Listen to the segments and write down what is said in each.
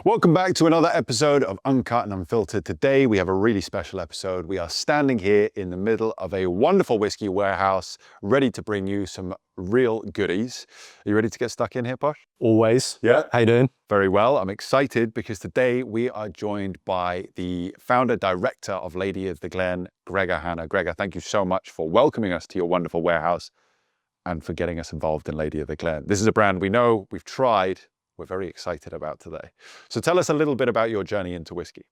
Welcome back to another episode of Uncut and Unfiltered. Today we have a really special episode. We are standing here in the middle of a wonderful whiskey warehouse, ready to bring you some real goodies. Are you ready to get stuck in here, Posh? Always. Yeah. How you doing? Very well. I'm excited because today we are joined by the founder director of Lady of the Glen, Gregor Hannah. Gregor, thank you so much for welcoming us to your wonderful warehouse and for getting us involved in Lady of the Glen. This is a brand we know, we've tried, we're very excited about today. So tell us a little bit about your journey into whiskey.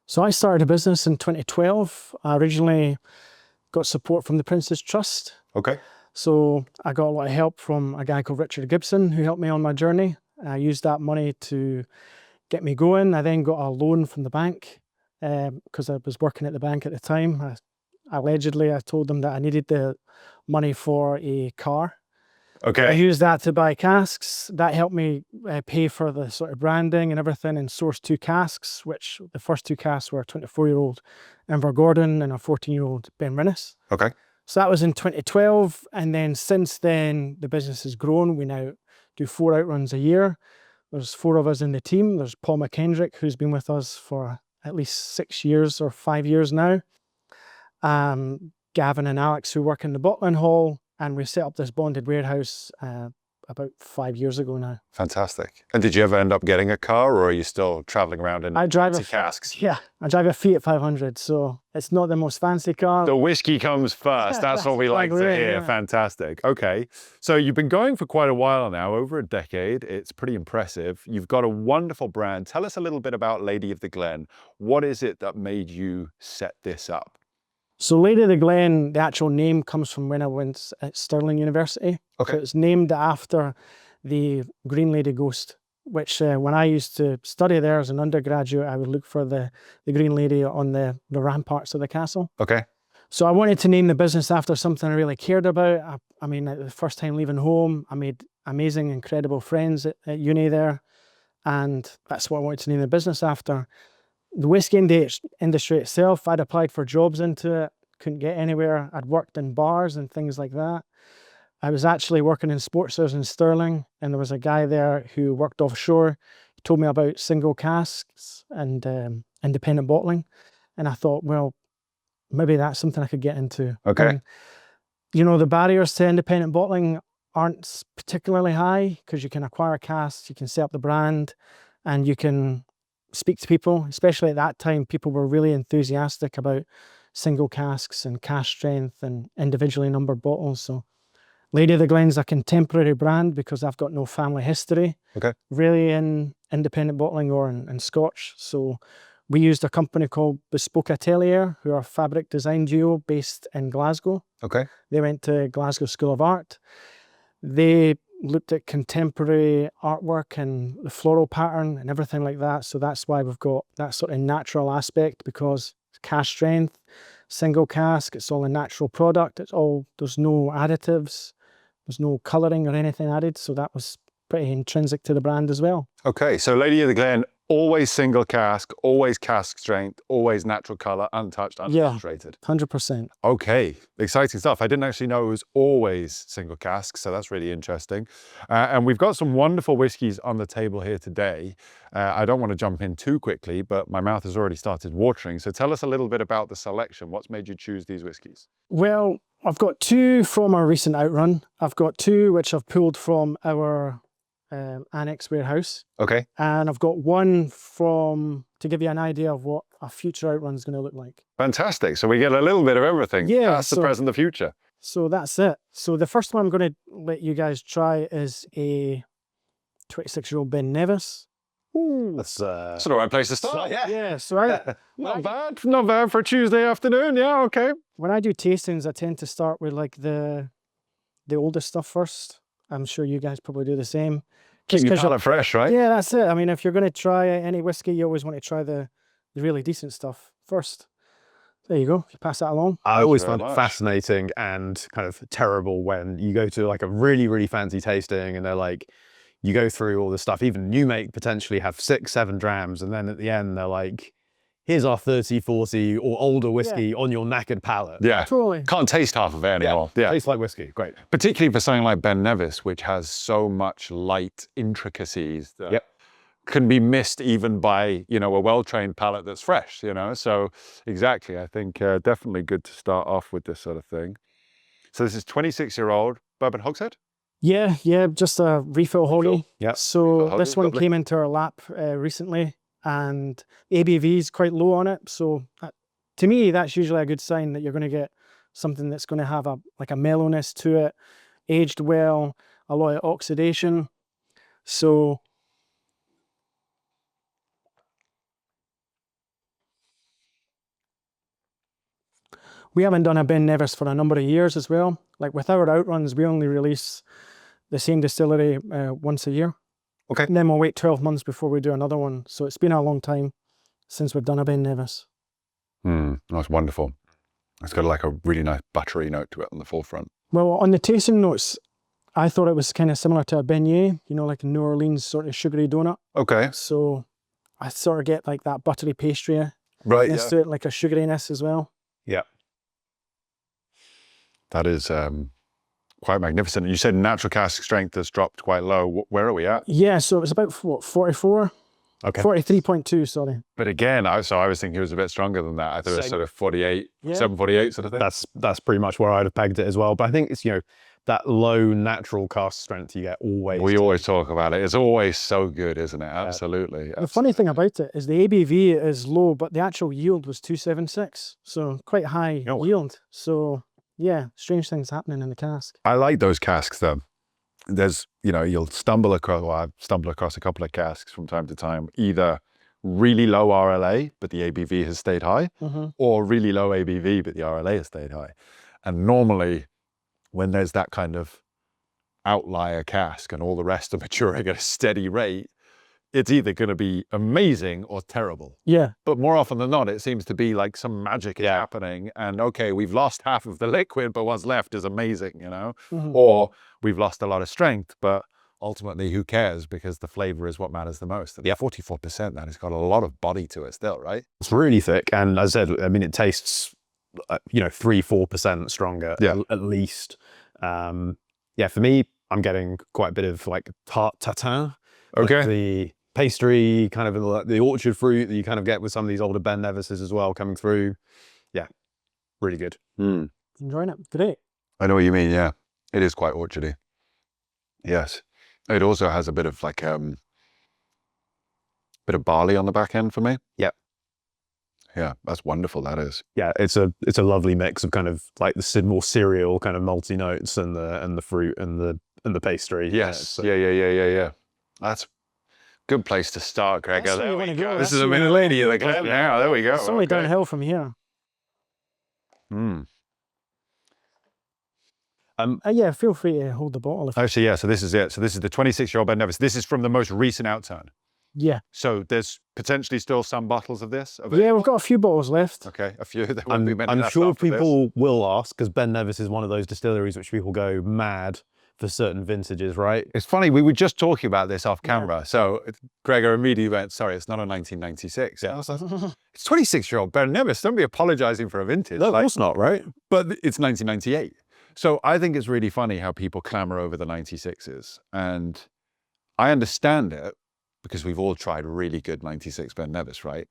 So I started a business in 2012. I originally got support from the Prince's Trust. Okay. So I got a lot of help from a guy called Richard Gibson who helped me on my journey. I used that money to get me going. I then got a loan from the bank because I was working at the bank at the time. Allegedly, I told them that I needed the money for a car. Okay. I used that to buy casks. That helped me pay for the sort of branding and everything and source 2 casks, which the first 2 casks were a 24-year-old Invergordon and a 14-year-old Ben Nevis. Okay. So that was in 2012. And then since then, the business has grown. We now do 4 outruns a year. There's 4 of us in the team. There's Paul McKendrick, who's been with us for at least 6 years or 5 years now. Gavin and Alex, who work in the bottling hall. And we set up this bonded warehouse about 5 years ago now. Fantastic. And did you ever end up getting a car, or are you still traveling around in casks? Yeah, I drive a Fiat 500, so it's not the most fancy car. The whiskey comes first. That's what we like to hear. Yeah. Fantastic. Okay. So you've been going for quite a while now, over a decade. It's pretty impressive. You've got a wonderful brand. Tell us a little bit about Lady of the Glen. What is it that made you set this up? So Lady of the Glen, the actual name comes from when I went at Stirling University. Okay. So it's named after the Green Lady ghost, which when I used to study there as an undergraduate, I would look for the Green Lady on the ramparts of the castle. Okay. So I wanted to name the business after something I really cared about. I mean, the first time leaving home, I made amazing, incredible friends at uni there. And that's what I wanted to name the business after. The whiskey industry itself, I'd applied for jobs into it, couldn't get anywhere. I'd worked in bars and things like that. I was actually working in sportsers in Stirling, and there was a guy there who worked offshore. He told me about single casks and independent bottling. And I thought, well, maybe that's something I could get into. Okay. And, you know, the barriers to independent bottling aren't particularly high because you can acquire casks, you can set up the brand, and you can speak to people. Especially at that time, people were really enthusiastic about single casks and cask strength and individually numbered bottles. So Lady of the Glen's a contemporary brand because I've got no family history really in independent bottling or in Scotch. So we used a company called Bespoke Atelier, who are a fabric design duo based in Glasgow. Okay. They went to Glasgow School of Art. They looked at contemporary artwork and the floral pattern and everything like that. So that's why we've got that sort of natural aspect, because cask strength, single cask, it's all a natural product. There's no additives, there's no colouring or anything added. So that was pretty intrinsic to the brand as well. Okay. So Lady of the Glen, always single cask, always cask strength, always natural colour, untouched, unadulterated. 100%. Okay, exciting stuff. I didn't actually know it was always single cask, so that's really interesting. And we've got some wonderful whiskies on the table here today. I don't want to jump in too quickly, but my mouth has already started watering. So tell us a little bit about the selection. What's made you choose these whiskies? Well, I've got 2 from our recent outrun. I've got 2 which I've pulled from our annex warehouse. Okay. And I've got 1 to give you an idea of what a future outrun is going to look like. Fantastic. So we get a little bit of everything. Yeah. Past, the present, the future. So that's it. So the first one I'm going to let you guys try is a 26-year-old Ben Nevis. Ooh, that's the right place to start. Yeah. So not bad for a Tuesday afternoon. Yeah, okay. When I do tastings, I tend to start with like the oldest stuff first. I'm sure you guys probably do the same. Keep your palate fresh, right? Yeah, that's it. I mean, if you're going to try any whiskey, you always want to try the really decent stuff first. There you go. You pass that along. I always find it fascinating and kind of terrible when you go to like a really, really fancy tasting and they're like, you go through all this stuff, even new make potentially have 6, 7 drams. And then at the end, they're like, here's our 30, 40 or older whiskey on your knackered palate. Yeah, totally. Can't taste half of it anymore. Yeah. Tastes like whiskey, great. Particularly for something like Ben Nevis, which has so much light intricacies that can be missed even by, you know, a well-trained palate that's fresh, you know? So exactly, I think definitely good to start off with this sort of thing. So this is 26-year-old bourbon hogshead? Yeah, just a refill hoagie. Yeah. So Refill this hoagie, one lovely. came into our lap recently, and ABV is quite low on it. So to me, that's usually a good sign that you're going to get something that's going to have a mellowness to it, aged well, a lot of oxidation. So we haven't done a Ben Nevis for a number of years as well. Like with our outruns, we only release the same distillery once a year. Okay. And then we'll wait 12 months before we do another one. So it's been a long time since we've done a Ben Nevis. That's wonderful. It's got like a really nice buttery note to it on the forefront. Well, on the tasting notes, I thought it was kind of similar to a beignet, you know, like a New Orleans sort of sugary donut. Okay. So I sort of get like that buttery pastry Right, next to it, like a sugariness as well. Yeah. That is quite magnificent. You said natural cask strength has dropped quite low. Where are we at? Yeah, so it was about, what, 44? Okay. 43.2, sorry. But again, I was thinking it was a bit stronger than that. I thought it was Same. sort of 48, Yeah. 748 sort of thing. That's pretty much where I'd have pegged it as well. But I think it's, you know, that low natural cask strength you get always. We always talk about it. It's always so good, isn't it? Absolutely. The funny thing about it is the ABV is low, but the actual yield was 276. So quite high yield. So yeah, strange things happening in the cask. I like those casks though. There's, you know, you'll stumble across, well, I've stumbled across a couple of casks from time to time, either really low RLA, but the ABV has stayed high, or really low ABV, but the RLA has stayed high. And normally when there's that kind of outlier cask and all the rest are maturing at a steady rate, it's either going to be amazing or terrible. Yeah. But more often than not, it seems to be like some magic is happening. And okay, we've lost half of the liquid, but what's left is amazing, you know? Or we've lost a lot of strength, but ultimately who cares, because the flavor is what matters the most. And 44%, that has got a lot of body to it still, right? It's really thick. And as I said, I mean, it tastes, you know, 3-4% stronger at least. Yeah, for me, I'm getting quite a bit of like tart tatin. Okay. Like the pastry, kind of like the orchard fruit that you kind of get with some of these older Ben Nevises as well coming through. Yeah, really good. Enjoying it. Great. I know what you mean, yeah. It is quite orchardy. Yes. It also has a bit of like, bit of barley on the back end for me. Yep. Yeah, that's wonderful, that is. Yeah, it's a lovely mix of kind of like the more cereal kind of malty notes and the fruit and the pastry. Yes, yeah. That's a good place to start, Gregor. That's where There you we wanna go. go. This That's is a where you minute wanna lady of the Glen now. There we go. It's only downhill from here. Yeah, feel free to hold the bottle. Actually, yeah, so this is it. So this is the 26-year-old Ben Nevis. This is from the most recent outturn. Yeah. So there's potentially still some bottles of this? Yeah, we've got a few bottles left. Okay, a few. There won't be many I'm left sure after this. people will ask, because Ben Nevis is one of those distilleries which people go mad for certain vintages, right? It's funny, we were just talking about this off camera. So Gregor immediately went, sorry, it's not a 1996. Yeah. I was like, it's 26-year-old Ben Nevis. Don't be apologizing for a vintage. No, of course not, right? But it's 1998. So I think it's really funny how people clamor over the 96s. And I understand it, because we've all tried really good 96 Ben Nevis, right?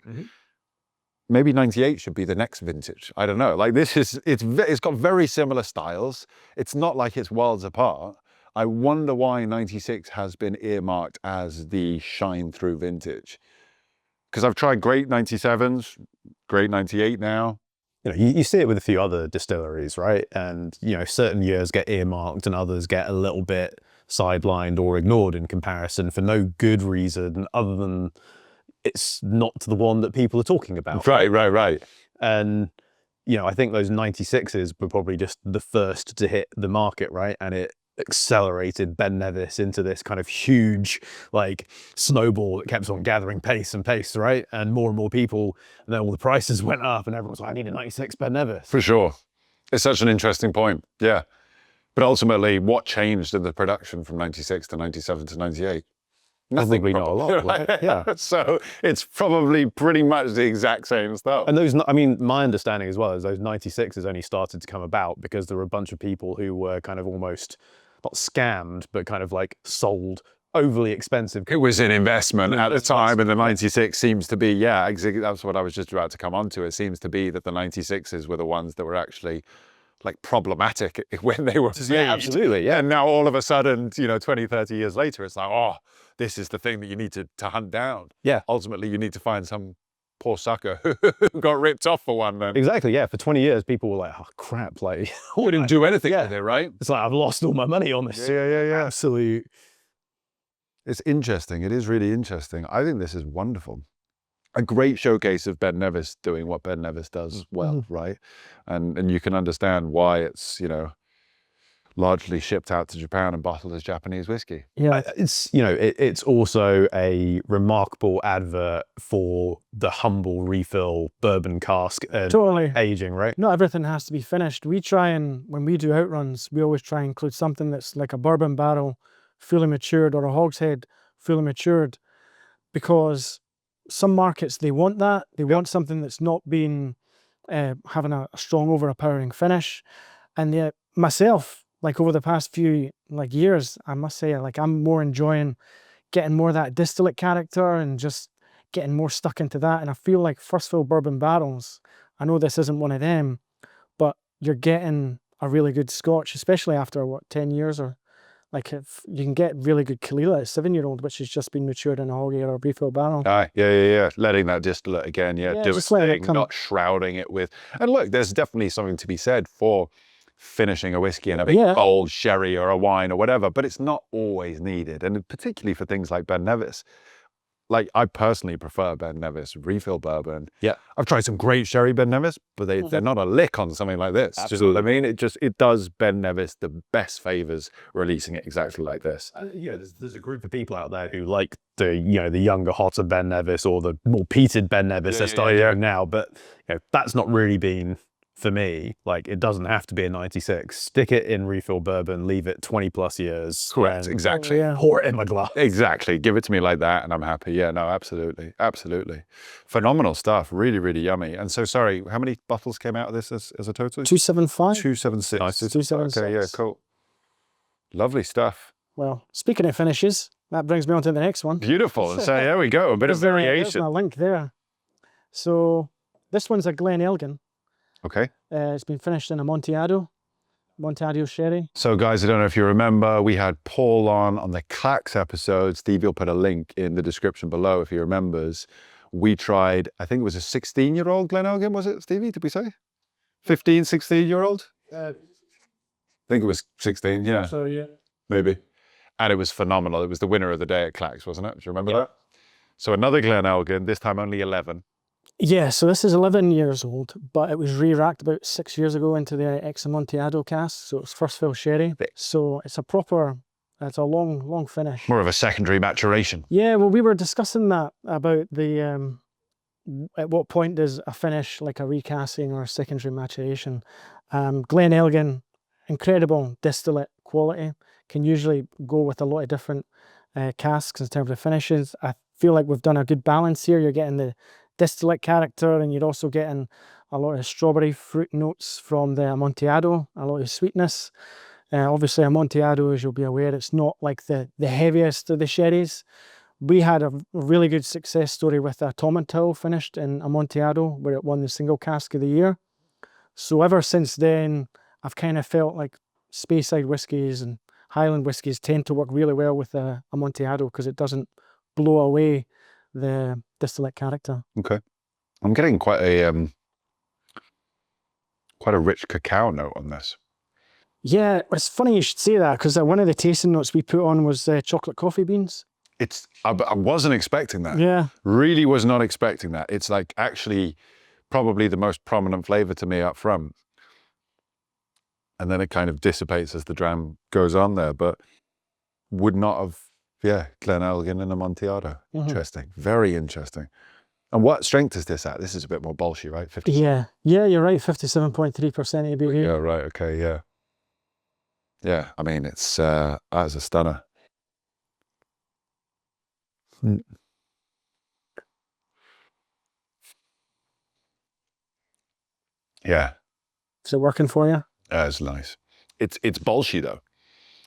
Maybe 98 should be the next vintage. I don't know. Like this is, it's got very similar styles. It's not like it's worlds apart. I wonder why 96 has been earmarked as the shine through vintage. Because I've tried great 97s, great 98 now. You know, you see it with a few other distilleries, right? And, you know, certain years get earmarked and others get a little bit sidelined or ignored in comparison for no good reason other than it's not the one that people are talking about. Right. And, you know, I think those 96s were probably just the first to hit the market, right? And it accelerated Ben Nevis into this kind of huge, like, snowball that kept on gathering pace and pace, right? And more people, and then all the prices went up and everyone's like, I need a 96 Ben Nevis. For sure. It's such an interesting point. Yeah. But ultimately, what changed in the production from 96 to 97 to 98? Nothing. Probably not a lot, right? Yeah. So it's probably pretty much the exact same stuff. And those, I mean, my understanding as well is those 96s only started to come about because there were a bunch of people who were kind of almost, not scammed, but kind of like sold overly expensive. It was an investment at the time, and the investment. 96 seems to be, yeah, exactly. That's what I was just about to come on to. It seems to be that the 96s were the ones that were actually like problematic when they were made. Yeah, absolutely. Yeah. And now all of a sudden, you know, 20, 30 years later, it's like, oh, this is the thing that you need to hunt down. Yeah. Ultimately, you need to find some poor sucker who got ripped off for one then. Exactly. Yeah. For 20 years, people were like, oh, crap. Like, We didn't do anything Yeah. with it, right? it's like, I've lost all my money on this. Yeah. Absolute. It's interesting. It is really interesting. I think this is wonderful. A great showcase of Ben Nevis doing what Ben Nevis does well, right? And you can understand why it's, you know, largely shipped out to Japan and bottled as Japanese whiskey. Yeah. It's, you know, it's also a remarkable advert for the humble refill bourbon cask and Totally. aging, right? Not everything has to be finished. We try and, when we do outruns, we always try and include something that's like a bourbon barrel, fully matured, or a hogshead, fully matured, because some markets, they want that. They want something that's not been having a strong overpowering finish. And yet myself, like over the past few like years, I must say, like I'm more enjoying getting more of that distillate character and just getting more stuck into that. And I feel like first fill bourbon barrels, I know this isn't one of them, but you're getting a really good Scotch, especially after what, 10 years, or like if you can get really good Kalila at 7-year-old, which has just been matured in a hoggy or a refill barrel. Aye, yeah. Letting that distillate again, do its just letting it thing, come. not shrouding it with. And look, there's definitely something to be said for finishing a whiskey in a big Yeah. bold sherry or a wine or whatever, but it's not always needed. And particularly for things like Ben Nevis. Like I personally prefer Ben Nevis refill bourbon. Yeah. I've tried some great sherry Ben Nevis, but they're not a lick on something like this. Do you know what I mean? It does Ben Nevis the best favors releasing it exactly like this. Yeah, there's a group of people out there who like the, you know, the younger, hotter Ben Nevis or the more peated Ben Nevis they're starting doing now, but you know, that's not really been for me. Like it doesn't have to be a 96. Stick it in refill bourbon, leave it 20 plus years. Correct, and exactly. Yeah. Pour it in my glass. Exactly. Give it to me like that and I'm happy. Yeah, no, absolutely. Phenomenal stuff. Really, really yummy. And so, sorry, how many bottles came out of this as a total? 275. 276. Nice. 276. Okay, yeah, cool. Lovely stuff. Well, speaking of finishes, that brings me on to the next one. Beautiful. So there we go. A bit of There's variation. my link there. So this one's a Glen Elgin. Okay. It's been finished in a Amontillado sherry. So guys, I don't know if you remember, we had Paul on the Casks episode. Stevie will put a link in the description below if he remembers. We tried, I think it was a 16-year-old Glen Elgin, was it, Stevie? Did we say? 15, 16-year-old? I think it was 16, yeah. So yeah. Maybe. And it was phenomenal. It was the winner of the day at Casks, wasn't it? Do you remember that? So another Glen Elgin, this time only 11. Yeah, so this is 11 years old, but it was re-racked about 6 years ago into the ex-Amontillado cask, so it's first fill sherry. So it's it's a long finish. More of a secondary maturation. Yeah, well, we were discussing that about the, at what point does a finish like a recasting or a secondary maturation? Glen Elgin, incredible distillate quality, can usually go with a lot of different casks in terms of finishes. I feel like we've done a good balance here. You're getting the distillate character and you're also getting a lot of strawberry fruit notes from the Amontillado, a lot of sweetness. Obviously Amontillado, as you'll be aware, it's not like the heaviest of the sherries. We had a really good success story with a Tomintoul finished in Amontillado where it won the single cask of the year. So ever since then, I've kind of felt like Speyside whiskies and Highland whiskies tend to work really well with the Amontillado because it doesn't blow away the distillate character. Okay. I'm getting quite a rich cacao note on this. Yeah, it's funny you should say that because one of the tasting notes we put on was chocolate coffee beans. I wasn't expecting that. Yeah. Really was not expecting that. It's like actually probably the most prominent flavor to me up front. And then it kind of dissipates as the dram goes on there, but would not have, Glen Elgin and Amontillado. Interesting. Very interesting. And what strength is this at? This is a bit more bolshy, right? 50. Yeah, you're right, 57.3% ABV. Yeah, right, okay, yeah. Yeah, I mean, it's, that's a stunner. Yeah. Is it working for you? That's nice. It's bolshy though.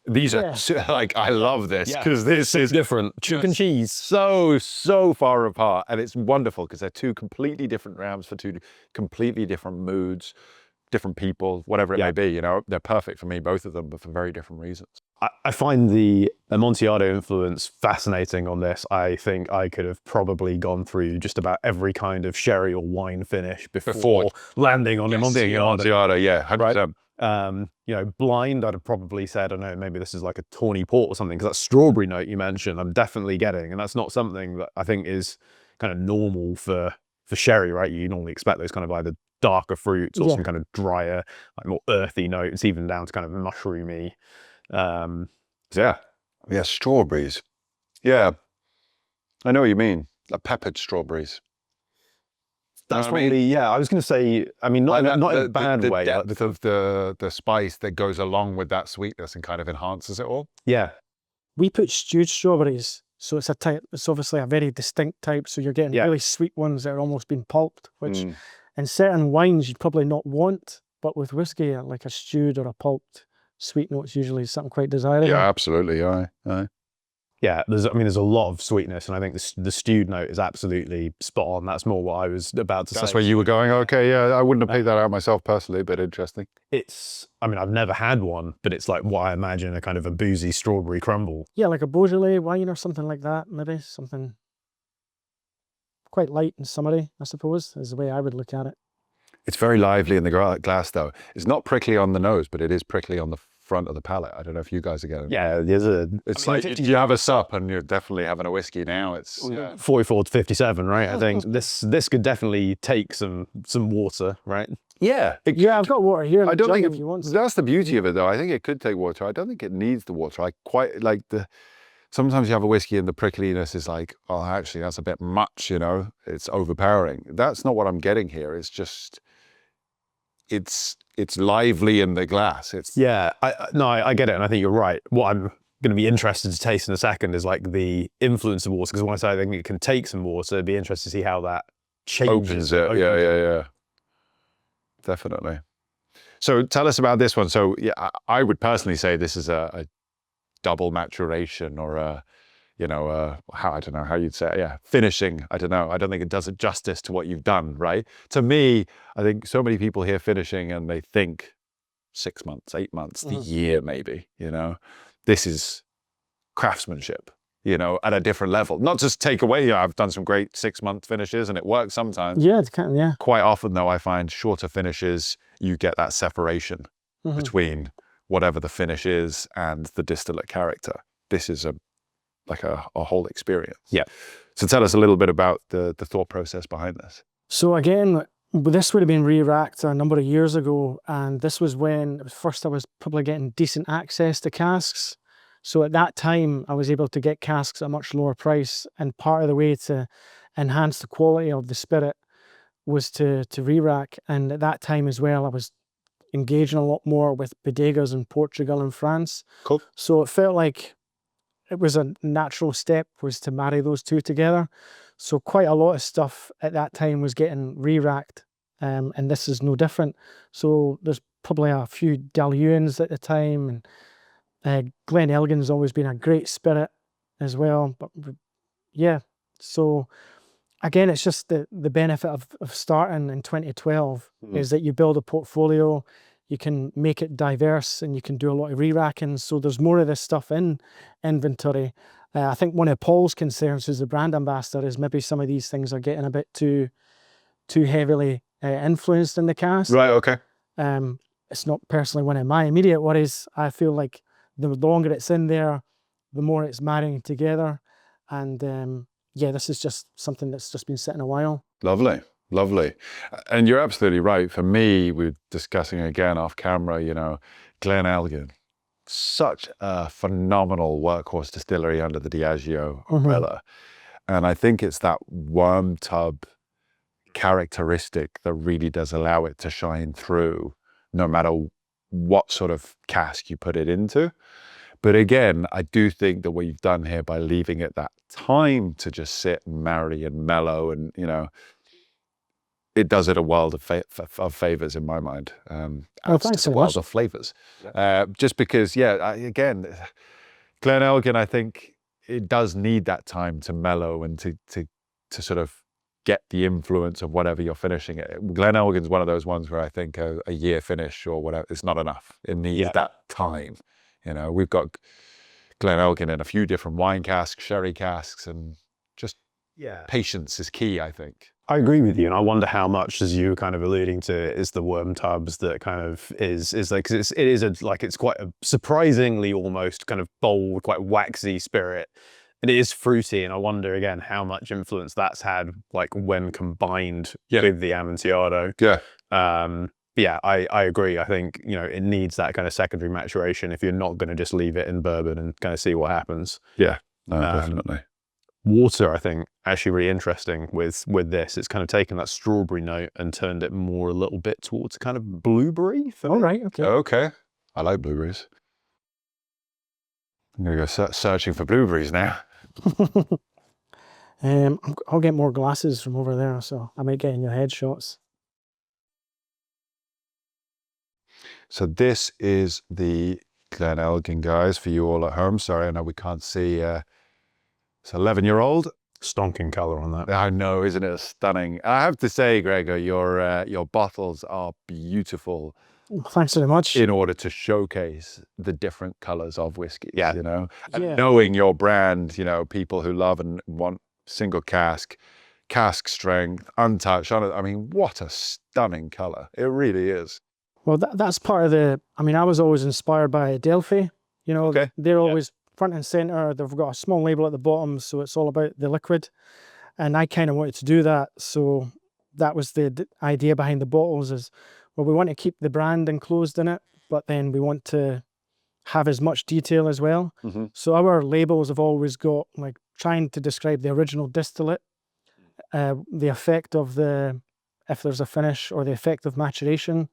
These are like, I love this because this is different. Chalk and cheese. So far apart. And it's wonderful because they're two completely different drams for two completely different moods, different people, whatever it may be, you know. They're perfect for me, both of them, but for very different reasons. I find the Amontillado influence fascinating on this. I think I could have probably gone through just about every kind of sherry or wine finish before landing on Amontillado, yeah, 100%. You know, blind, I'd have probably said, I don't know, maybe this is like a tawny port or something, because that strawberry note you mentioned, I'm definitely getting, and that's not something that I think is kind of normal for sherry, right? You normally expect those kind of either darker fruits or some kind of drier, like more earthy notes, even down to kind of mushroomy. Strawberries. Yeah, I know what you mean. Like peppered strawberries. That's probably, I was going to say, I mean, not in a bad way. The depth of the spice that goes along with that sweetness and kind of enhances it all. Yeah. We put stewed strawberries, so it's a type. It's obviously a very distinct type. So you're getting really sweet ones that are almost been pulped, which in certain wines you'd probably not want, but with whiskey, like a stewed or a pulped sweet note's usually something quite desirable. Yeah, absolutely. Aye. Yeah, there's a lot of sweetness, and I think the stewed note is absolutely spot on. That's more what I was about to say. That's where you were going? Okay, yeah, I wouldn't have picked that out myself personally, but interesting. I mean, I've never had one, but it's like what I imagine a kind of a boozy strawberry crumble. Yeah, like a Beaujolais wine or something like that, maybe. Something quite light and summery, I suppose, is the way I would look at it. It's very lively in the glass, though. It's not prickly on the nose, but it is prickly on the front of the palate. I don't know if you guys are getting it. Yeah, it's like you have a sup and you're definitely having a whiskey now. It's 44 to 57, right? I think this could definitely take some water, right? Yeah. I've got water here. I don't think if you want. That's the beauty of it, though. I think it could take water. I don't think it needs the water. I quite like sometimes you have a whiskey and the prickliness is like, oh, actually, that's a bit much, you know? It's overpowering. That's not what I'm getting here. It's just, it's lively in the glass. I get it, and I think you're right. What I'm going to be interested to taste in a second is like the influence of water, because when I say I think it can take some water, it'd be interested to see how that changes. Opens it. Yeah. Definitely. So tell us about this one. So yeah, I would personally say this is a double maturation, or I don't know how you'd say it. Yeah, finishing. I don't know. I don't think it does it justice to what you've done, right? To me, I think so many people hear finishing and they think 6 months, 8 months, the year maybe, you know. This is craftsmanship, you know, at a different level. Not just take away, I've done some great 6-month finishes and it works sometimes. Yeah, it can, yeah. Quite often though, I find shorter finishes, you get that separation between whatever the finish is and the distillate character. This is a whole experience. Yeah. So tell us a little bit about the thought process behind this. So again, this would have been re-racked a number of years ago, and this was when first I was probably getting decent access to casks. So at that time, I was able to get casks at a much lower price, and part of the way to enhance the quality of the spirit was to re-rack. And at that time as well, I was engaging a lot more with bodegas in Portugal and France. Cool. So it felt like it was a natural step was to marry those two together. So quite a lot of stuff at that time was getting re-racked, and this is no different. So there's probably a few Dalewans at the time, and Glen Elgin's always been a great spirit as well. But yeah, so again, it's just the benefit of starting in 2012 is that you build a portfolio, you can make it diverse, and you can do a lot of re-racking. So there's more of this stuff in inventory. I think one of Paul's concerns, who's the brand ambassador, is maybe some of these things are getting a bit too heavily influenced in the cask. Right, okay. It's not personally one of my immediate worries. I feel like the longer it's in there, the more it's marrying together. And yeah, this is just something that's just been sitting a while. Lovely. And you're absolutely right. For me, we're discussing again off camera, you know, Glen Elgin, such a phenomenal workhorse distillery under the Diageo umbrella. And I think it's that worm tub characteristic that really does allow it to shine through no matter what sort of cask you put it into. But again, I do think that what you've done here by leaving it that time to just sit and marry and mellow, and, you know, it does it a world of favors in my mind. Adds thanks to the so world much. of flavors. Just because, again, Glen Elgin, I think it does need that time to mellow and to sort of get the influence of whatever you're finishing it. Glen Elgin's one of those ones where I think a year finish or whatever, it's not enough. It needs that time. You know, we've got Glen Elgin in a few different wine casks, sherry casks, and just patience is key, I think. I agree with you, and I wonder how much, as you were kind of alluding to, is the worm tubs that kind of is like, cause it's quite a surprisingly almost kind of bold, quite waxy spirit, and it is fruity, and I wonder again how much influence that's had, like when combined with the Amontillado. I agree. I think, you know, it needs that kind of secondary maturation if you're not going to just leave it in bourbon and kind of see what happens. Yeah, no, definitely. Water, I think, actually really interesting with this. It's kind of taken that strawberry note and turned it more a little bit towards kind of blueberry. All right, okay. Okay, I like blueberries. I'm gonna go searching for blueberries now. I'll get more glasses from over there, so I might get in your headshots. So this is the Glen Elgin, guys, for you all at home. Sorry, I know we can't see. It's 11-year-old. Stonking colour on that. I know, isn't it stunning? I have to say, Gregor, your bottles are beautiful. Thanks very much. In order to showcase the different colours of whiskies, you know, and Yeah. knowing your brand, you know, people who love and want single cask, cask strength, untouched. I mean, what a stunning colour! It really is. Well, that's part of the. I mean, I was always inspired by Delphi. You know, they're always front and center. They've got a small label at the bottom, so it's all about the liquid. And I kind of wanted to do that, so that was the idea behind the bottles. Is, well, we want to keep the brand enclosed in it, but then we want to have as much detail as well. So our labels have always got, like, trying to describe the original distillate, the effect of the, if there's a finish, or the effect of maturation.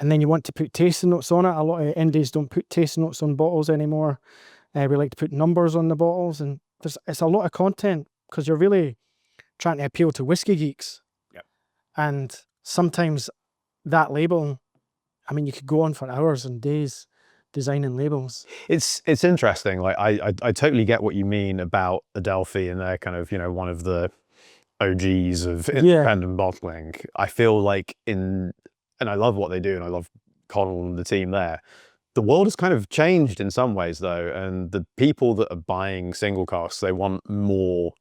And then you want to put tasting notes on it. A lot of indies don't put tasting notes on bottles anymore. We like to put numbers on the bottles, and it's a lot of content because you're really trying to appeal to whiskey geeks. And sometimes that label, I mean, you could go on for hours and days designing labels. It's interesting. Like I totally get what you mean about Adelphi, and they're kind of, you know, one of the OGs of independent bottling. I feel like and I love what they do, and I love Connell and the team there. The world has kind of changed in some ways though, and the people that are buying single casks, they want more,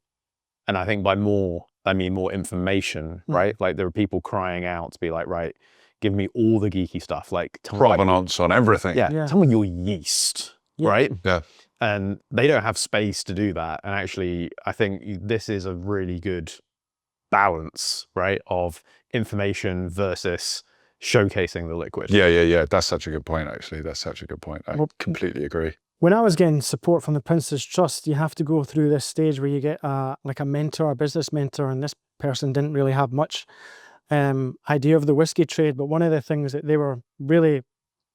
and I think by more, I mean more information, right? Like there are people crying out to be like, right, give me all the geeky stuff, like provenance on everything. Tell me your yeast, right? Yeah. And they don't have space to do that. And actually, I think this is a really good balance, right, of information versus showcasing the liquid. Yeah. That's such a good point, actually. That's such a good point. I completely agree. When I was getting support from the Prince's Trust, you have to go through this stage where you get like a mentor, a business mentor, and this person didn't really have much idea of the whiskey trade. But one of the things that they were really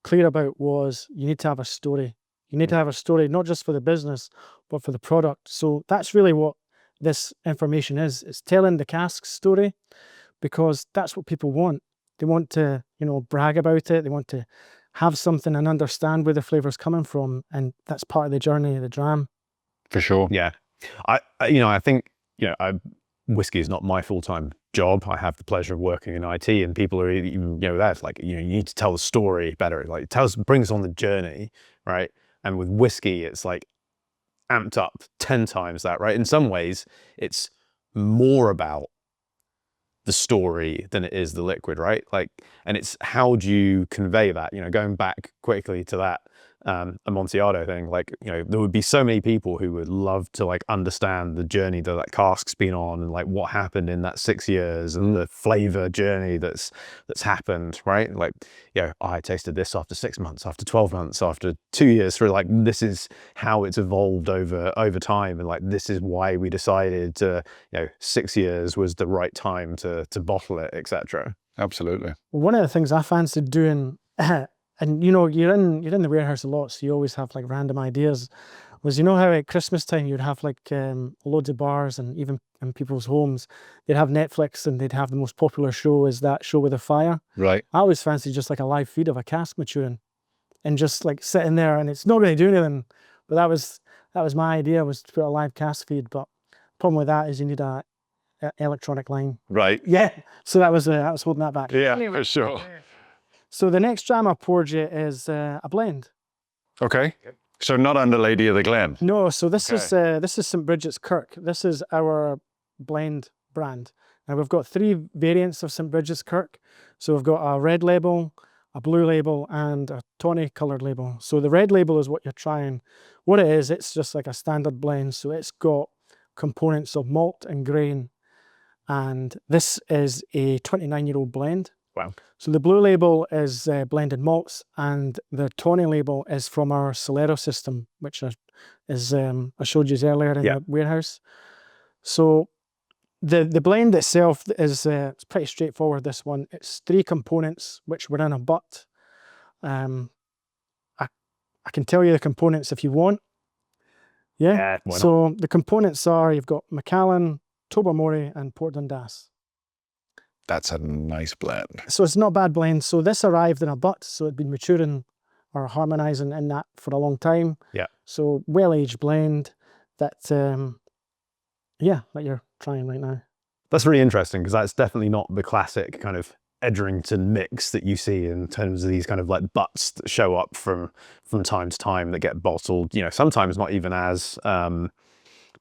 clear about was you need to have a story. You need to have a story, not just for the business, but for the product. So that's really what this information is. It's telling the cask story, because that's what people want. They want to, you know, brag about it. They want to have something and understand where the flavor's coming from. And that's part of the journey of the dram. For sure. Yeah. I think, you know, whiskey is not my full-time job. I have the pleasure of working in IT, and people are, you know, that's like, you know, you need to tell the story better. Like bring us on the journey, right? And with whiskey, it's like amped up 10 times that, right? In some ways, it's more about the story than it is the liquid, right? Like, and it's how do you convey that? You know, going back quickly to that Amontillado thing, like, you know, there would be so many people who would love to like understand the journey that Cask's been on, and like what happened in that 6 years, and the flavor journey that's happened, right? Like, you know, I tasted this after 6 months, after 12 months, after 2 years, for like, this is how it's evolved over time, and like, this is why we decided to, you know, 6 years was the right time to bottle it, etc. Absolutely. One of the things I fancied doing, and you know, you're in the warehouse a lot, so you always have like random ideas, was, you know how at Christmas time you'd have like loads of bars, and even in people's homes, they'd have Netflix and they'd have the most popular show is that show with the fire. Right. I always fancied just like a live feed of a cask maturing and just like sitting there, and it's not really doing anything. But that was my idea, was to put a live cask feed. But the problem with that is you need a electronic line. Right. Yeah. So I was holding that back. Yeah, for sure. So the next dram I poured you is a blend. Okay. So not under Lady of the Glen. No, so this is St. Bridget's Kirk. This is our blend brand. Now we've got 3 variants of St. Bridget's Kirk. So we've got a red label, a blue label, and a tawny coloured label. So the red label is what you're trying. What it is, it's just like a standard blend. So it's got components of malt and grain. And this is a 29-year-old blend. Wow. So the blue label is blended malts, and the tawny label is from our Solero system, which is I showed you earlier in the warehouse. So the blend itself is it's pretty straightforward. This one, it's 3 components which were in a butt. I can tell you the components if you want. Yeah. Why not? So the components are, you've got Macallan, Tobermory, and Port Dundas. That's a nice blend. So it's not a bad blend. So this arrived in a butt, so it'd been maturing or harmonizing in that for a long time. Yeah. So well-aged blend that, that you're trying right now. That's really interesting, because that's definitely not the classic kind of Edrington mix that you see in terms of these kind of like butts that show up from time to time that get bottled, you know, sometimes not even as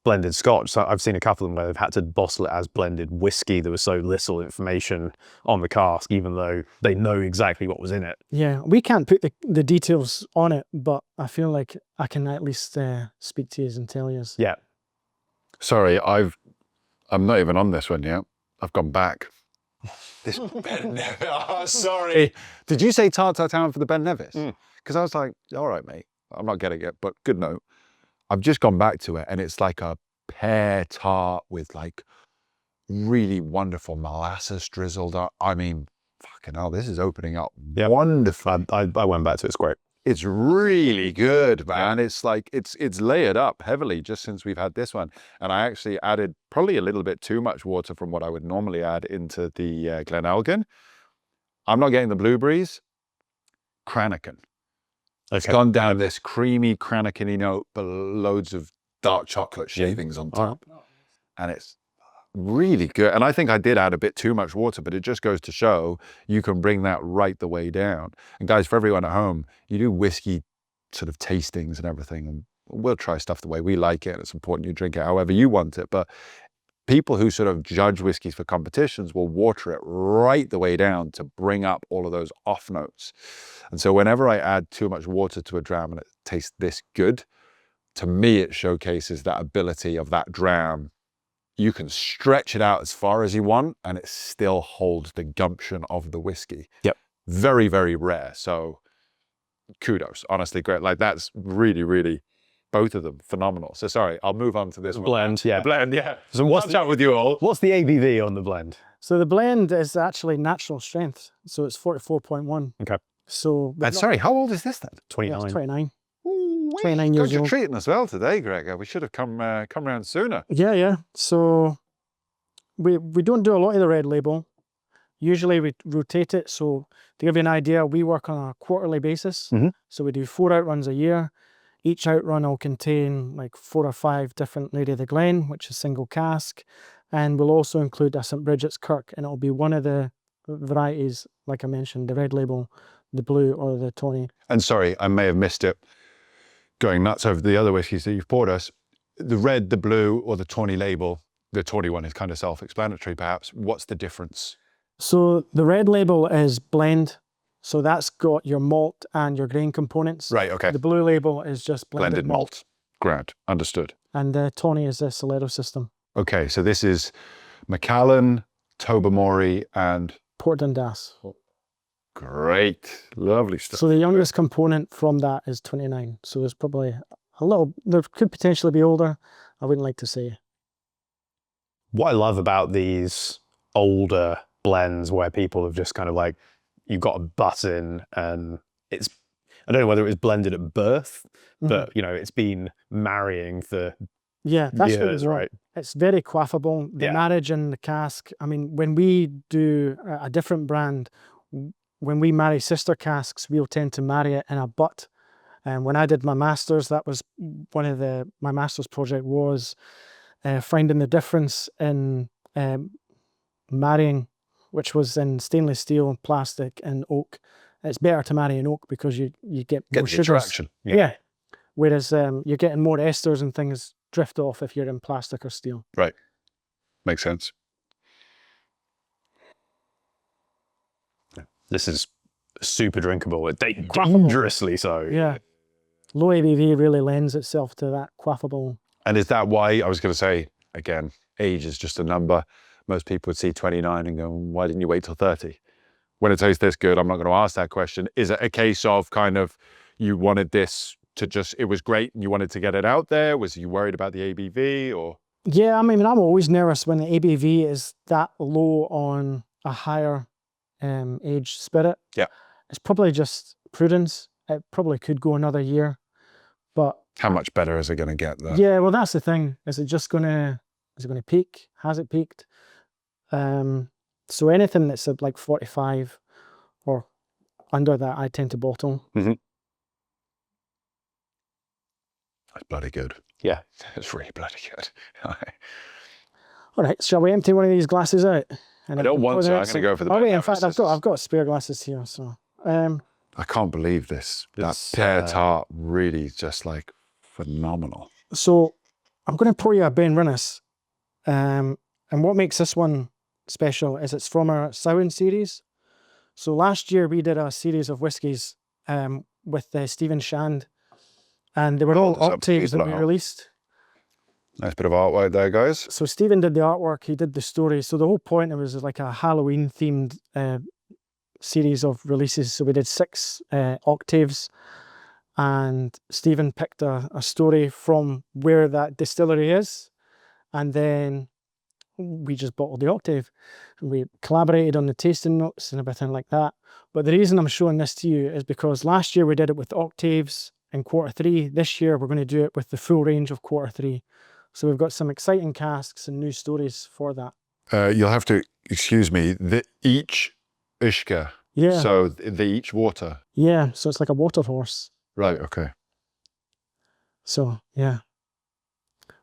blended Scotch. So I've seen a couple of them where they've had to bottle it as blended whiskey. There was so little information on the cask, even though they know exactly what was in it. Yeah, we can't put the details on it, but I feel like I can at least speak to you and tell you. Yeah. Sorry, I'm not even on this one yet. I've gone back. This Ben Nevis. Oh, sorry. Did you say Tartar Town for the Ben Nevis? Because I was like, all right, mate. I'm not getting it, but good note. I've just gone back to it, and it's like a pear tart with like really wonderful molasses drizzled up. I mean, fucking hell, this is opening up wonderful. I went back to it. It's great. It's really good, man. It's like, it's layered up heavily just since we've had this one. And I actually added probably a little bit too much water from what I would normally add into the Glen Elgin. I'm not getting the blueberries. Cranachan. It's gone down this creamy Cranachan note, but loads of dark chocolate shavings on top. And it's really good. And I think I did add a bit too much water, but it just goes to show you can bring that right the way down. And guys, for everyone at home, you do whiskey sort of tastings and everything, and we'll try stuff the way we like it. It's important you drink it however you want it. But people who sort of judge whiskeys for competitions will water it right the way down to bring up all of those off notes. And so whenever I add too much water to a dram and it tastes this good, to me, it showcases that ability of that dram. You can stretch it out as far as you want, and it still holds the gumption of the whiskey. Yep. Very, very rare. So kudos, honestly, great. Like that's really, really, both of them phenomenal. So sorry, I'll move on to this one. Blend, yeah. The blend, yeah. So what's I'll chat with you all. What's the ABV on the blend? So the blend is actually natural strength. So it's 44.1. Okay. So And sorry, how old is this then? 29. it's 29. Ooh, 29 years You're old. treating us well today, Gregor. We should have come around sooner. Yeah. So we don't do a lot of the red label. Usually we rotate it. So to give you an idea, we work on a quarterly basis. So we do 4 outruns a year. Each outrun will contain like 4 or 5 different Lady of the Glen, which is single cask. And we'll also include a St. Bridget's Kirk, and it'll be one of the varieties, like I mentioned, the red label, the blue, or the tawny. And sorry, I may have missed it going nuts over the other whiskies that you've poured us. The red, the blue, or the tawny label, the tawny one is kind of self-explanatory perhaps. What's the difference? So the red label is blend. So that's got your malt and your grain components. Right, okay. The blue label is just blended malt. Grand, understood. And the tawny is the Solero system. Okay, so this is Macallan, Tobermory, and Port Dundas. great, lovely stuff. So the youngest component from that is 29. So there's probably a little, there could potentially be older. I wouldn't like to say. What I love about these older blends where people have just kind of like, you've got a button and I don't know whether it was blended at birth, Mhm. but you know, it's been marrying the Yeah, that's what years, we want. right? It's very quaffable. The Yeah. marriage in the cask. I mean, when we do a different brand, when we marry sister casks, we'll tend to marry it in a butt. And when I did my masters, that was one of my masters project was finding the difference in marrying, which was in stainless steel, plastic, and oak. It's better to marry in oak because you get more the sugars. attraction. Yeah. Whereas you're getting more esters and things drift off if you're in plastic or steel. Right. Makes sense. This is super drinkable. Quaffable. Dangerously so. Yeah. Low ABV really lends itself to that quaffable. And is that why, I was going to say, again, age is just a number. Most people would see 29 and go, why didn't you wait till 30? When it tastes this good, I'm not going to ask that question. Is it a case of kind of, you wanted this to just, it was great and you wanted to get it out there? Was you worried about the ABV or? Yeah, I mean, I'm always nervous when the ABV is that low on a higher aged spirit. Yeah. It's probably just prudence. It probably could go another year, but How much better is it going to get though? yeah, well, that's the thing. Is it going to peak? Has it peaked? So anything that's at like 45 or under that, I tend to bottle. That's bloody good. Yeah. It's really bloody good. All right, shall we empty one of these glasses out? I don't want to. I'm going to go for the. Oh wait, in Ben fact, Nevis. I've got spare glasses here. So, I can't believe this. That It's, pear tart really just like phenomenal. so I'm going to pour you a Ben Nevis. And what makes this one special is it's from our Samhain series. So last year we did a series of whiskies with Stephen Shand, and they were all there's some octaves that people we at home. released. Nice bit of artwork there, guys. So Stephen did the artwork, he did the story. So the whole point, it was like a Halloween themed series of releases. So we did 6 octaves, and Stephen picked a story from where that distillery is, and then we just bottled the octave. We collaborated on the tasting notes and everything like that. But the reason I'm showing this to you is because last year we did it with octaves in quarter 3. This year we're going to do it with the full range of quarter 3. So we've got some exciting casks and new stories for that. You'll have to excuse me. Each ishka. Yeah. So they each water. Yeah. So it's like a water horse. Right. Okay. So yeah.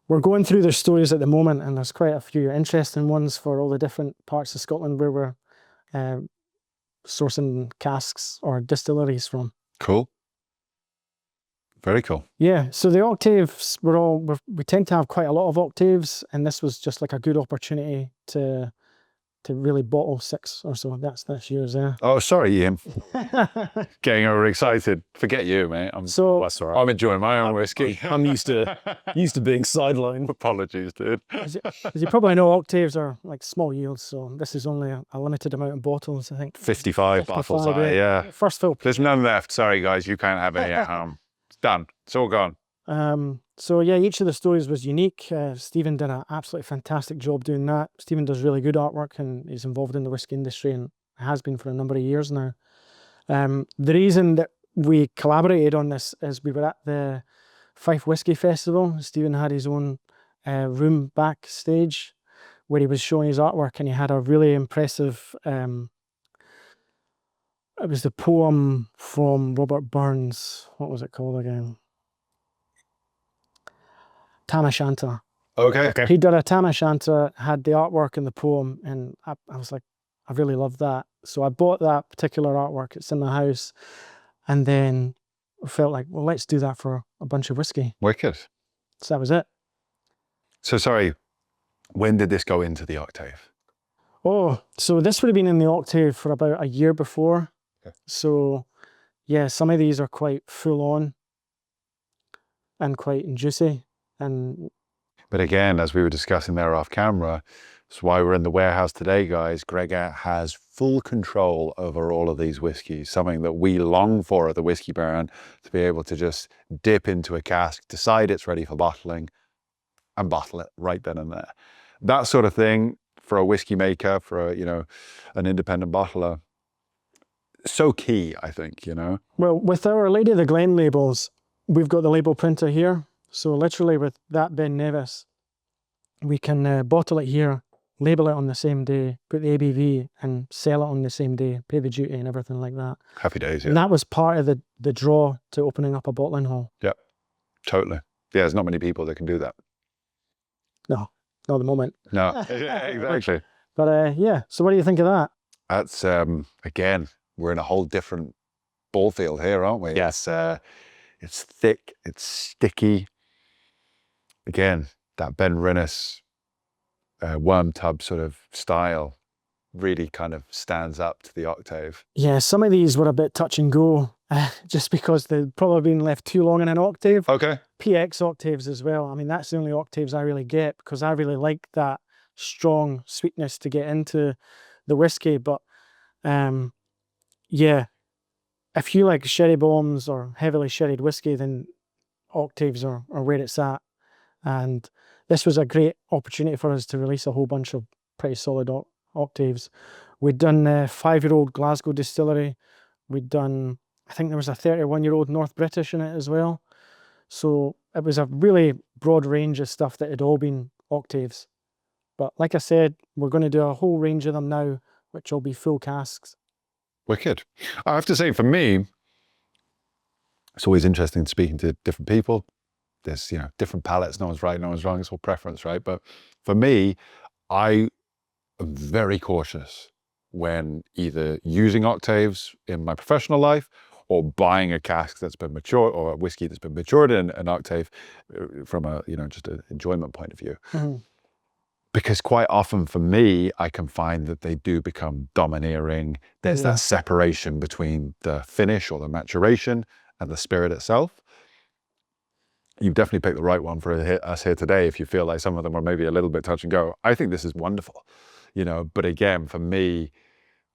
We're going through their stories at the moment, and there's quite a few interesting ones for all the different parts of Scotland where we're sourcing casks or distilleries from. Cool. Very cool. Yeah, so the octaves, we tend to have quite a lot of octaves, and this was just like a good opportunity to really bottle 6 or so. That's yours there. Oh, sorry, Ian. Getting overexcited. Forget you, mate. So that's all right. I'm enjoying my own whiskey. I'm used to being sidelined. Apologies, dude. as you probably know, octaves are like small yields, so this is only a limited amount of bottles, I think. 55 bottles, 55, yeah. First fill. There's none left. Sorry, guys. You can't have any at home. It's done. It's all gone. So yeah, each of the stories was unique. Stephen did an absolutely fantastic job doing that. Stephen does really good artwork and is involved in the whiskey industry and has been for a number of years now. The reason that we collaborated on this is we were at the Fife Whisky Festival. Stephen had his own room backstage where he was showing his artwork, and he had a really impressive, it was the poem from Robert Burns. What was it called again? Tam O'Shanter. Okay. He did a Tam O'Shanter, had the artwork and the poem, and I was like, I really love that. So I bought that particular artwork. It's in the house, and then I felt like, well, let's do that for a bunch of whiskey. Wicked. So that was it. So sorry, when did this go into the octave? Oh, so this would have been in the octave for about a year before. Okay. So yeah, some of these are quite full on and quite juicy. But again, as we were discussing there off camera, that's why we're in the warehouse today, guys. Gregor has full control over all of these whiskies, something that we long for at the Whiskey Baron, to be able to just dip into a cask, decide it's ready for bottling, and bottle it right then and there. That sort of thing for a whiskey maker, for a, an independent bottler, so key, I think, you know. Well, with our Lady of the Glen labels, we've got the label printer here. So literally with that Ben Nevis, we can bottle it here, label it on the same day, put the ABV and sell it on the same day, pay the duty and everything like that. Happy days, yeah. And that was part of the draw to opening up a bottling hall. Yep, totally. Yeah, there's not many people that can do that. No, not at the moment. No, exactly. But yeah, so what do you think of that? That's, again, we're in a whole different ball field here, aren't we? Yes. It's thick, it's sticky. Again, that Ben Nevis worm tub sort of style really kind of stands up to the Octave. Yeah, some of these were a bit touch and go, just because they'd probably been left too long in an octave. Okay. PX octaves as well. I mean, that's the only octaves I really get because I really like that strong sweetness to get into the whiskey. But yeah, if you like sherry bombs or heavily sherried whiskey, then octaves are where it's at. And this was a great opportunity for us to release a whole bunch of pretty solid octaves. We'd done a 5-year-old Glasgow distillery. We'd done, I think there was a 31-year-old North British in it as well. So it was a really broad range of stuff that had all been octaves. But like I said, we're going to do a whole range of them now, which will be full casks. Wicked. I have to say, for me, it's always interesting speaking to different people. There's, you know, different palates. No one's right, no one's wrong. It's all preference, right? But for me, I am very cautious when either using octaves in my professional life or buying a cask that's been matured or a whiskey that's been matured in an octave from a, you know, just an enjoyment point of view. Mm-hmm. Because quite often for me, I can find that they do become domineering. There's that separation between the finish or the maturation and the spirit itself. You've definitely picked the right one for us here today if you feel like some of them are maybe a little bit touch and go. I think this is wonderful, you know, but again, for me,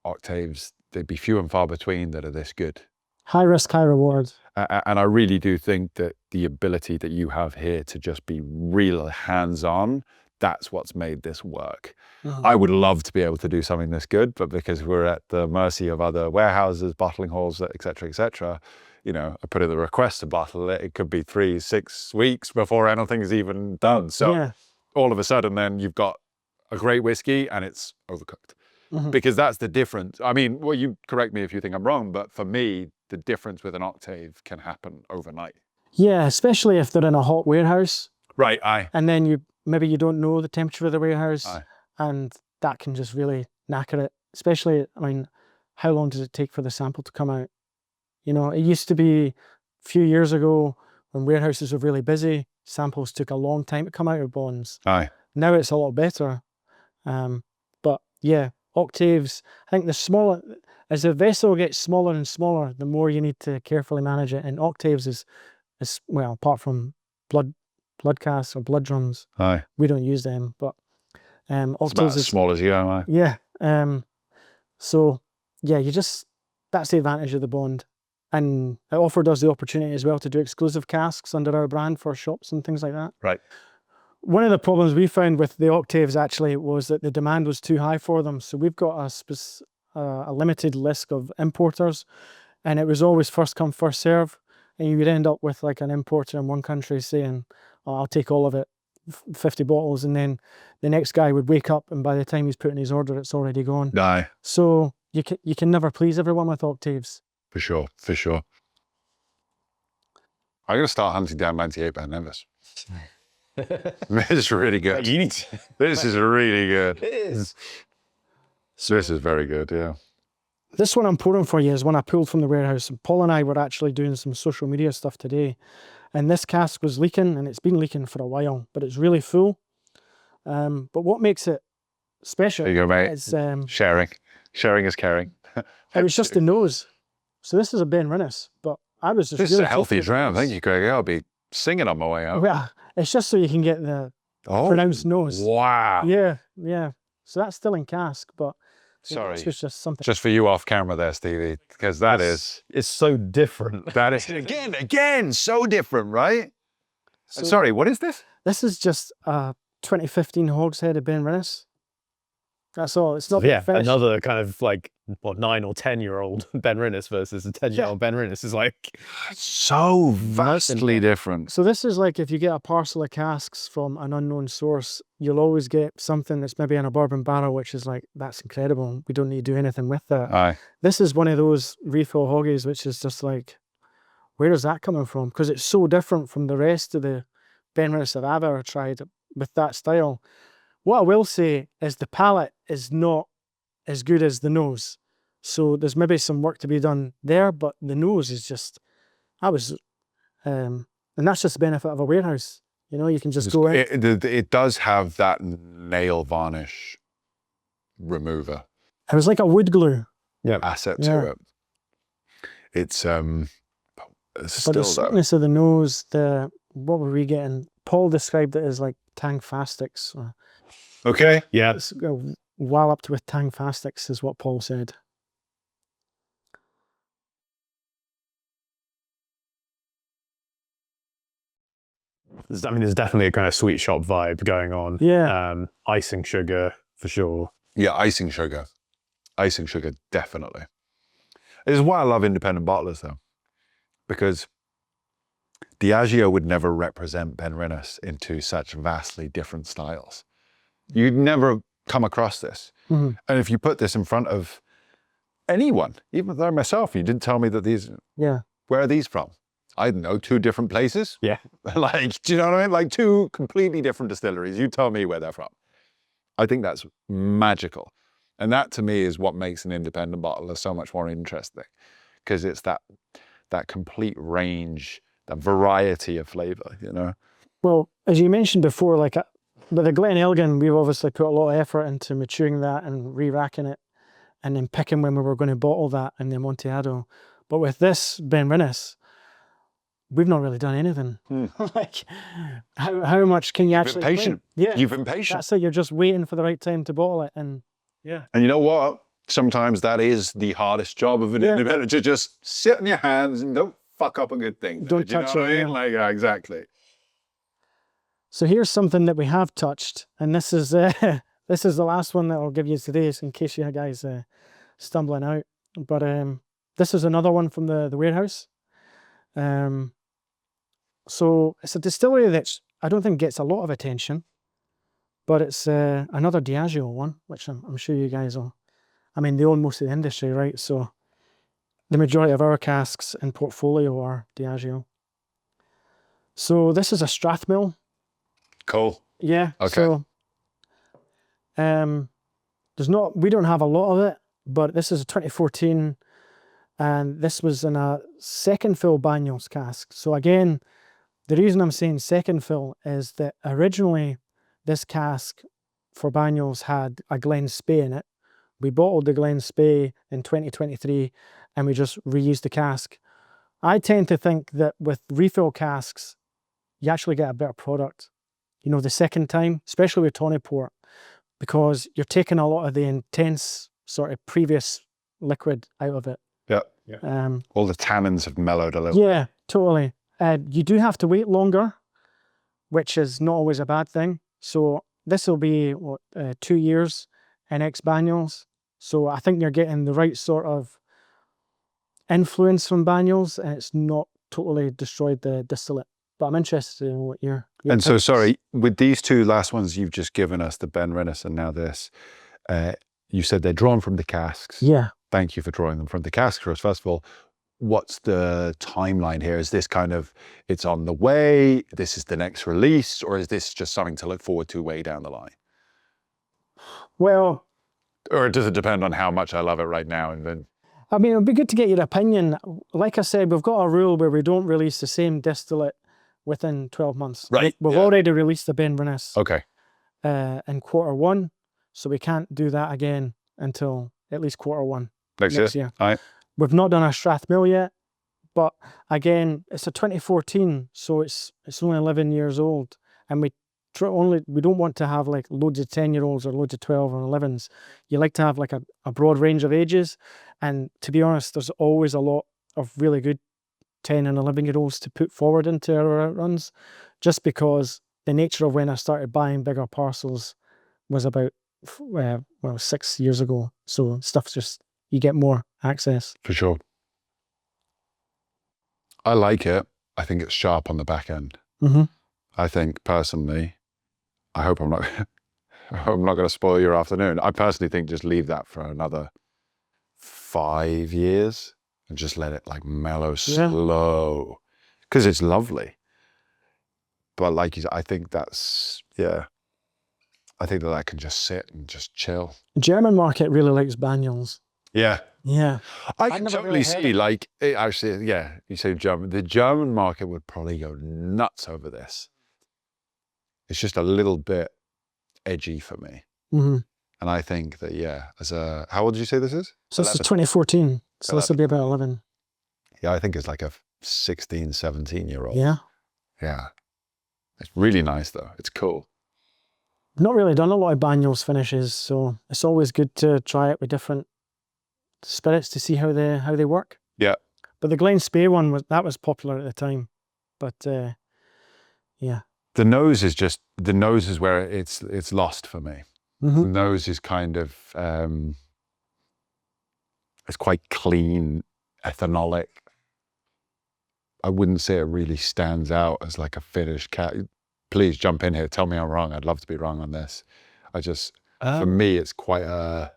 octaves, they'd be few and far between that are this good. High risk, high reward. And I really do think that the ability that you have here to just be real hands-on, that's what's made this work. Uh-huh. I would love to be able to do something this good, but because we're at the mercy of other warehouses, bottling halls, et cetera, you know, I put in the request to bottle it. It could be 3-6 weeks before anything's even done. So all of a sudden then you've got a great whiskey and it's overcooked. Mm-hmm. Because that's the difference. I mean, well, you correct me if you think I'm wrong, but for me, the difference with an octave can happen overnight. Yeah, especially if they're in a hot warehouse. Right, aye. And then maybe you don't know the temperature of the warehouse. Aye. And that can just really knacker it. Especially, I mean, how long does it take for the sample to come out? You know, it used to be a few years ago when warehouses were really busy, samples took a long time to come out of bonds. Aye. Now it's a lot better. But yeah, octaves, I think the smaller, as the vessel gets smaller and smaller, the more you need to carefully manage it. And octaves is well, apart from blood casks or blood drums, aye, we don't use them, but octaves it's about as small as you am, aye. Yeah. So yeah, that's the advantage of the bond. And it offered us the opportunity as well to do exclusive casks under our brand for shops and things like that. Right. One of the problems we found with the octaves actually was that the demand was too high for them. So we've got a limited list of importers, and it was always first come, first serve. And you would end up with like an importer in one country saying, oh, I'll take all of it, 50 bottles. And then the next guy would wake up and by the time he's putting his order, it's already gone. Aye. So you can never please everyone with octaves. For sure, for sure. I'm going to start hunting down 98 Ben Nevis. This is really good. You need to. This is really good. It is. This is very good, yeah. This one I'm pouring for you is one I pulled from the warehouse. And Paul and I were actually doing some social media stuff today. And this cask was leaking, and it's been leaking for a while, but it's really full. But what makes it special There you go, mate. is... Sharing. Sharing is caring. It was just the nose. So this is a Ben Nevis, but I was just This really is a healthy tasty. dram. Thank you, Greg. I'll be singing on my way out. Well, it's just so you can get the pronounced nose. Wow. Yeah, yeah. So that's still in cask, but Sorry. this was just something. Just for you off camera there, Stevie, because It's so different. that is, again, so different, right? So Sorry, what is this? this is just a 2015 hogshead of Ben Nevis. That's all. It's not Yeah, finished. another kind of like, what, 9 or 10-year-old Ben Rinnes versus a 10-year-old Ben Rinnes is like So vastly different. So this is like if you get a parcel of casks from an unknown source, you'll always get something that's maybe in a bourbon barrel, which is like, that's incredible. We don't need to do anything with that. Aye. This is one of those refill hoggies, which is just like, where is that coming from? Because it's so different from the rest of the Ben Rinnes that I've ever tried with that style. What I will say is the palate is not as good as the nose. So there's maybe some work to be done there, but the nose is just, and that's just the benefit of a warehouse. You know, you can just go in. It does have that nail varnish remover It was like a wood glue. asset to it. It's But still the though. sweetness of the nose, what were we getting? Paul described it as like tangfastics. Okay. yeah. It's walloped with tangfastics is what Paul said. I mean, there's definitely a kind of sweet shop vibe going on. Yeah. Icing sugar for sure. Yeah, icing sugar. Icing sugar, definitely. This is why I love independent bottlers though, because Diageo would never represent Ben Rinnes into such vastly different styles. You'd never come across this. Mhm. And if you put this in front of anyone, even though myself, you didn't tell me that these, Yeah. where are these from? I don't know, 2 different places. Yeah. Like, do you know what I mean? Like 2 completely different distilleries. You tell me where they're from. I think that's magical. And that to me is what makes an independent bottler so much more interesting, because it's that complete range, that variety of flavor, you know? Well, as you mentioned before, like with the Glen Elgin, we've obviously put a lot of effort into maturing that and re-racking it and then picking when we were going to bottle that in the Amontillado. But with this Ben Rinnes, we've not really done anything. Like, how much can you actually You've been patient. claim? Yeah. You've been patient. That's it. You're just waiting for the right time to bottle it. And yeah. And you know what? Sometimes that is the hardest job of an independent, to just sit in your hands and don't fuck up a good thing. Don't Do you touch know what it, I mean? yeah. Like, exactly. So here's something that we have touched, and this is this is the last one that I'll give you today, so in case you guys stumbling out. But this is another one from the warehouse. So it's a distillery that I don't think gets a lot of attention, but it's another Diageo one, which I'm sure you guys will. I mean, they own most of the industry, right? So the majority of our casks in portfolio are Diageo. So this is a Strathmill. Cool. Yeah. Okay. So we don't have a lot of it, but this is a 2014, and this was in a second fill Banyos cask. So again, the reason I'm saying second fill is that originally this cask for Banyos had a Glen Spey in it. We bottled the Glen Spey in 2023 and we just reused the cask. I tend to think that with refill casks, you actually get a better product, you know, the second time, especially with Tawny Port, because you're taking a lot of the intense sort of previous liquid out of it. Yeah. All the tannins have mellowed a little. Yeah, totally. You do have to wait longer, which is not always a bad thing. So this will be 2 years in ex-Banyos. So I think you're getting the right sort of influence from Banyos, and it's not totally destroyed the distillate. But I'm interested in what your And so, picks. sorry, with these 2 last ones you've just given us, the Ben Rinnes and now this, you said they're drawn from the casks. Yeah. Thank you for drawing them from the casks for us. First of all, what's the timeline here? Is this kind of, it's on the way, this is the next release, or is this just something to look forward to way down the line? Well, Or does it depend on how much I love it right now? And then, I mean, it'd be good to get your opinion. Like I said, we've got a rule where we don't release the same distillate within 12 months. Right, We've yeah. already released the Ben Rinnes okay. in Q1, so we can't do that again until at least Q1 Next year. All right. We've not done our Strathmill yet, but again, it's a 2014, so it's only 11 years old, and we don't want to have like loads of 10-year-olds or loads of 12 or 11s. You like to have like a broad range of ages, and to be honest, there's always a lot of really good 10 and 11-year-olds to put forward into our runs, just because the nature of when I started buying bigger parcels was about well, 6 years ago. So stuff's just, you get more access. For sure. I like it. I think it's sharp on the back end. Mm-hmm. I think personally, I hope I'm not going to spoil your afternoon. I personally think just leave that for another 5 years and just let it like mellow slow, because it's lovely. But like you said, I think that's, I think that can just sit and just chill. The German market really likes Banyuls. Yeah. Yeah. I can totally see, like, actually, you say German. The German market would probably go nuts over this. It's just a little bit edgy for me. Mm-hmm. And I think that, how old did you say this is? So this is 2014. So 11. This will be about 11. Yeah, I think it's like a 16, 17-year-old. Yeah. Yeah. It's really nice, though. It's cool. I've not really done a lot of Banyuls finishes, so it's always good to try it with different spirits to see how they work. Yeah. But the Glen Spey one was popular at the time. But yeah. The nose is where it's lost for me. Mm-hmm. The nose is kind of it's quite clean, ethanolic. I wouldn't say it really stands out as like a finished cat. Please jump in here. Tell me I'm wrong. I'd love to be wrong on this. For me, it's quite a...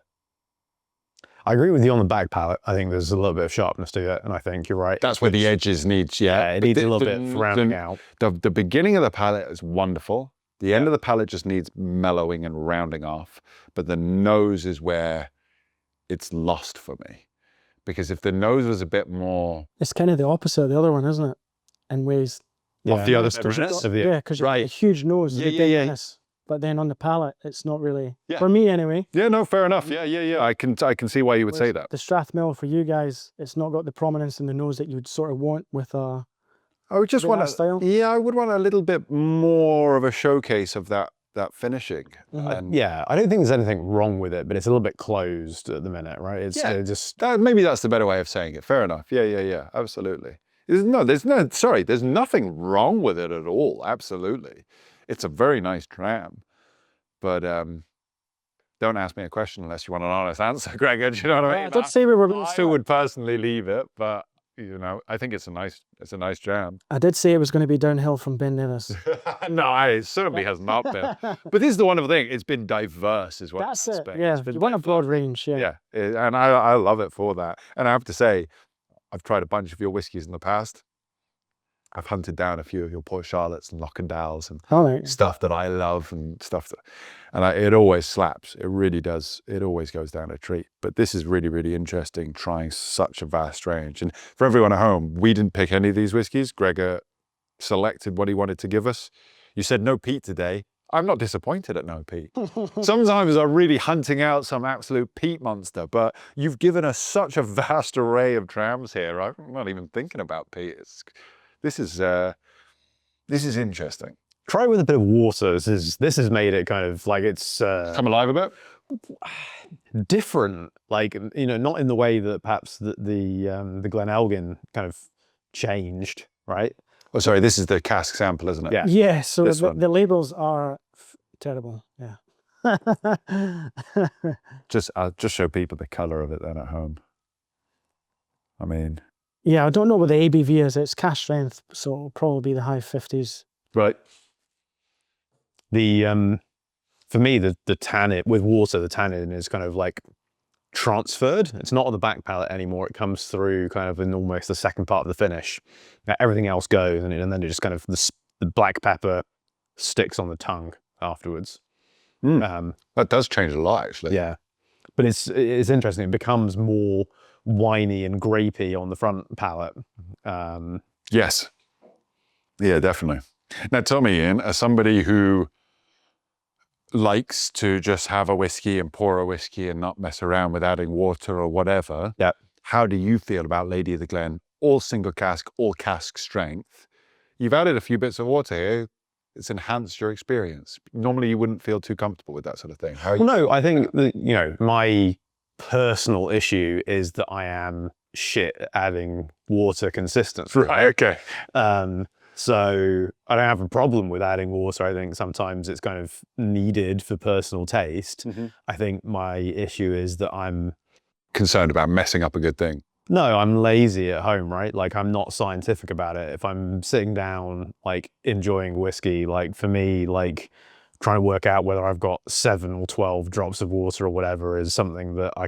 I agree with you on the back palate. I think there's a little bit of sharpness to it, and I think you're right. That's where the edges needs, it needs a little bit of rounding out. The beginning of the palate is wonderful. The end of the palate just needs mellowing and rounding off. But the nose is where it's lost for me. Because if the nose was a bit more... It's kind of the opposite of the other one, isn't it? In ways. Off the other sweetness of the... Yeah, because you've got a huge nose. Yeah. But then on the palate, it's not really, for me anyway. Yeah, no, fair enough. Yeah. I can see why you would say that. The Strathmill, for you guys, it's not got the prominence in the nose that you would sort of want with a... I would just want that style. Yeah, I would want a little bit more of a showcase of that finishing. Mm-hmm. Yeah, I don't think there's anything wrong with it, but it's a little bit closed at the minute, right? It's just... maybe that's the better way of saying it. Fair enough. Yeah, absolutely. There's nothing wrong with it at all. Absolutely. It's a very nice dram, but don't ask me a question unless you want an honest answer, Gregor. Do you know what I mean? I did say we were going I still would personally leave it, but I think it's a nice jam. I did say it was going to be downhill from Ben Nevis. No, it certainly has not been. But this is the wonderful thing. It's been diverse, is what That's it. Yeah, you want a broad range. Yeah. Yeah, and I love it for that. And I have to say, I've tried a bunch of your whiskies in the past. I've hunted down a few of your Port Charlottes and Lockendales and stuff that I love and stuff it always slaps. It really does. It always goes down a treat. But this is really, really interesting, trying such a vast range. And for everyone at home, we didn't pick any of these whiskies. Gregor selected what he wanted to give us. You said no peat today. I'm not disappointed at no peat. Sometimes I'm really hunting out some absolute peat monster, but you've given us such a vast array of drams here. I'm not even thinking about peat. This is interesting. Try with a bit of water. This has made it kind of like it's come alive a bit. Different, like not in the way that perhaps the Glen Elgin kind of changed, right? Oh, sorry, this is the cask sample, isn't it? Yeah. Yeah. So the labels are terrible. Yeah. I'll just show people the color of it then at home. I mean. Yeah, I don't know what the ABV is. It's cask strength, so it'll probably be the high 50s. Right. For me, the tannin with water, the tannin is kind of like transferred. It's not on the back palate anymore. It comes through kind of in almost the second part of the finish. Now, everything else goes, and then it just kind of the black pepper sticks on the tongue afterwards. That does change a lot, actually. Yeah, but it's interesting. It becomes more winey and grapey on the front palate. Yes. Yeah, definitely. Now tell me, Ian, as somebody who likes to just have a whiskey and pour a whiskey and not mess around with adding water or whatever, how do you feel about Lady of the Glen? All single cask, all cask strength. You've added a few bits of water here. It's enhanced your experience. Normally you wouldn't feel too comfortable with that sort of thing. No, I think that, my personal issue is that I am shit at adding water consistently. Right, okay. So I don't have a problem with adding water. I think sometimes it's kind of needed for personal taste. I think my issue is that I'm concerned about messing up a good thing. No, I'm lazy at home, right? Like I'm not scientific about it. If I'm sitting down, like enjoying whiskey, like for me, like trying to work out whether I've got 7 or 12 drops of water or whatever is something that I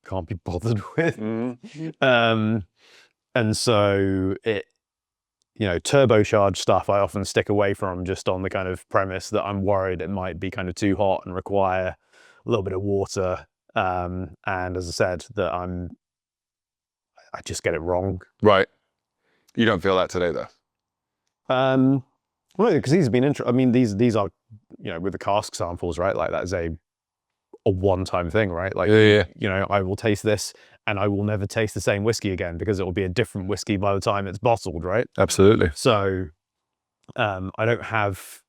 can't be bothered with. And so it, you know, turbocharged stuff I often stick away from just on the kind of premise that I'm worried it might be kind of too hot and require a little bit of water. And as I said, that I just get it wrong. Right. You don't feel that today, though? Well, because these have been I mean, these are, you know, with the cask samples, right? Like that is a one-time thing, right? Like, you know, I will taste this and I will never taste the same whiskey again because it will be a different whiskey by the time it's bottled, right? Absolutely. So I don't have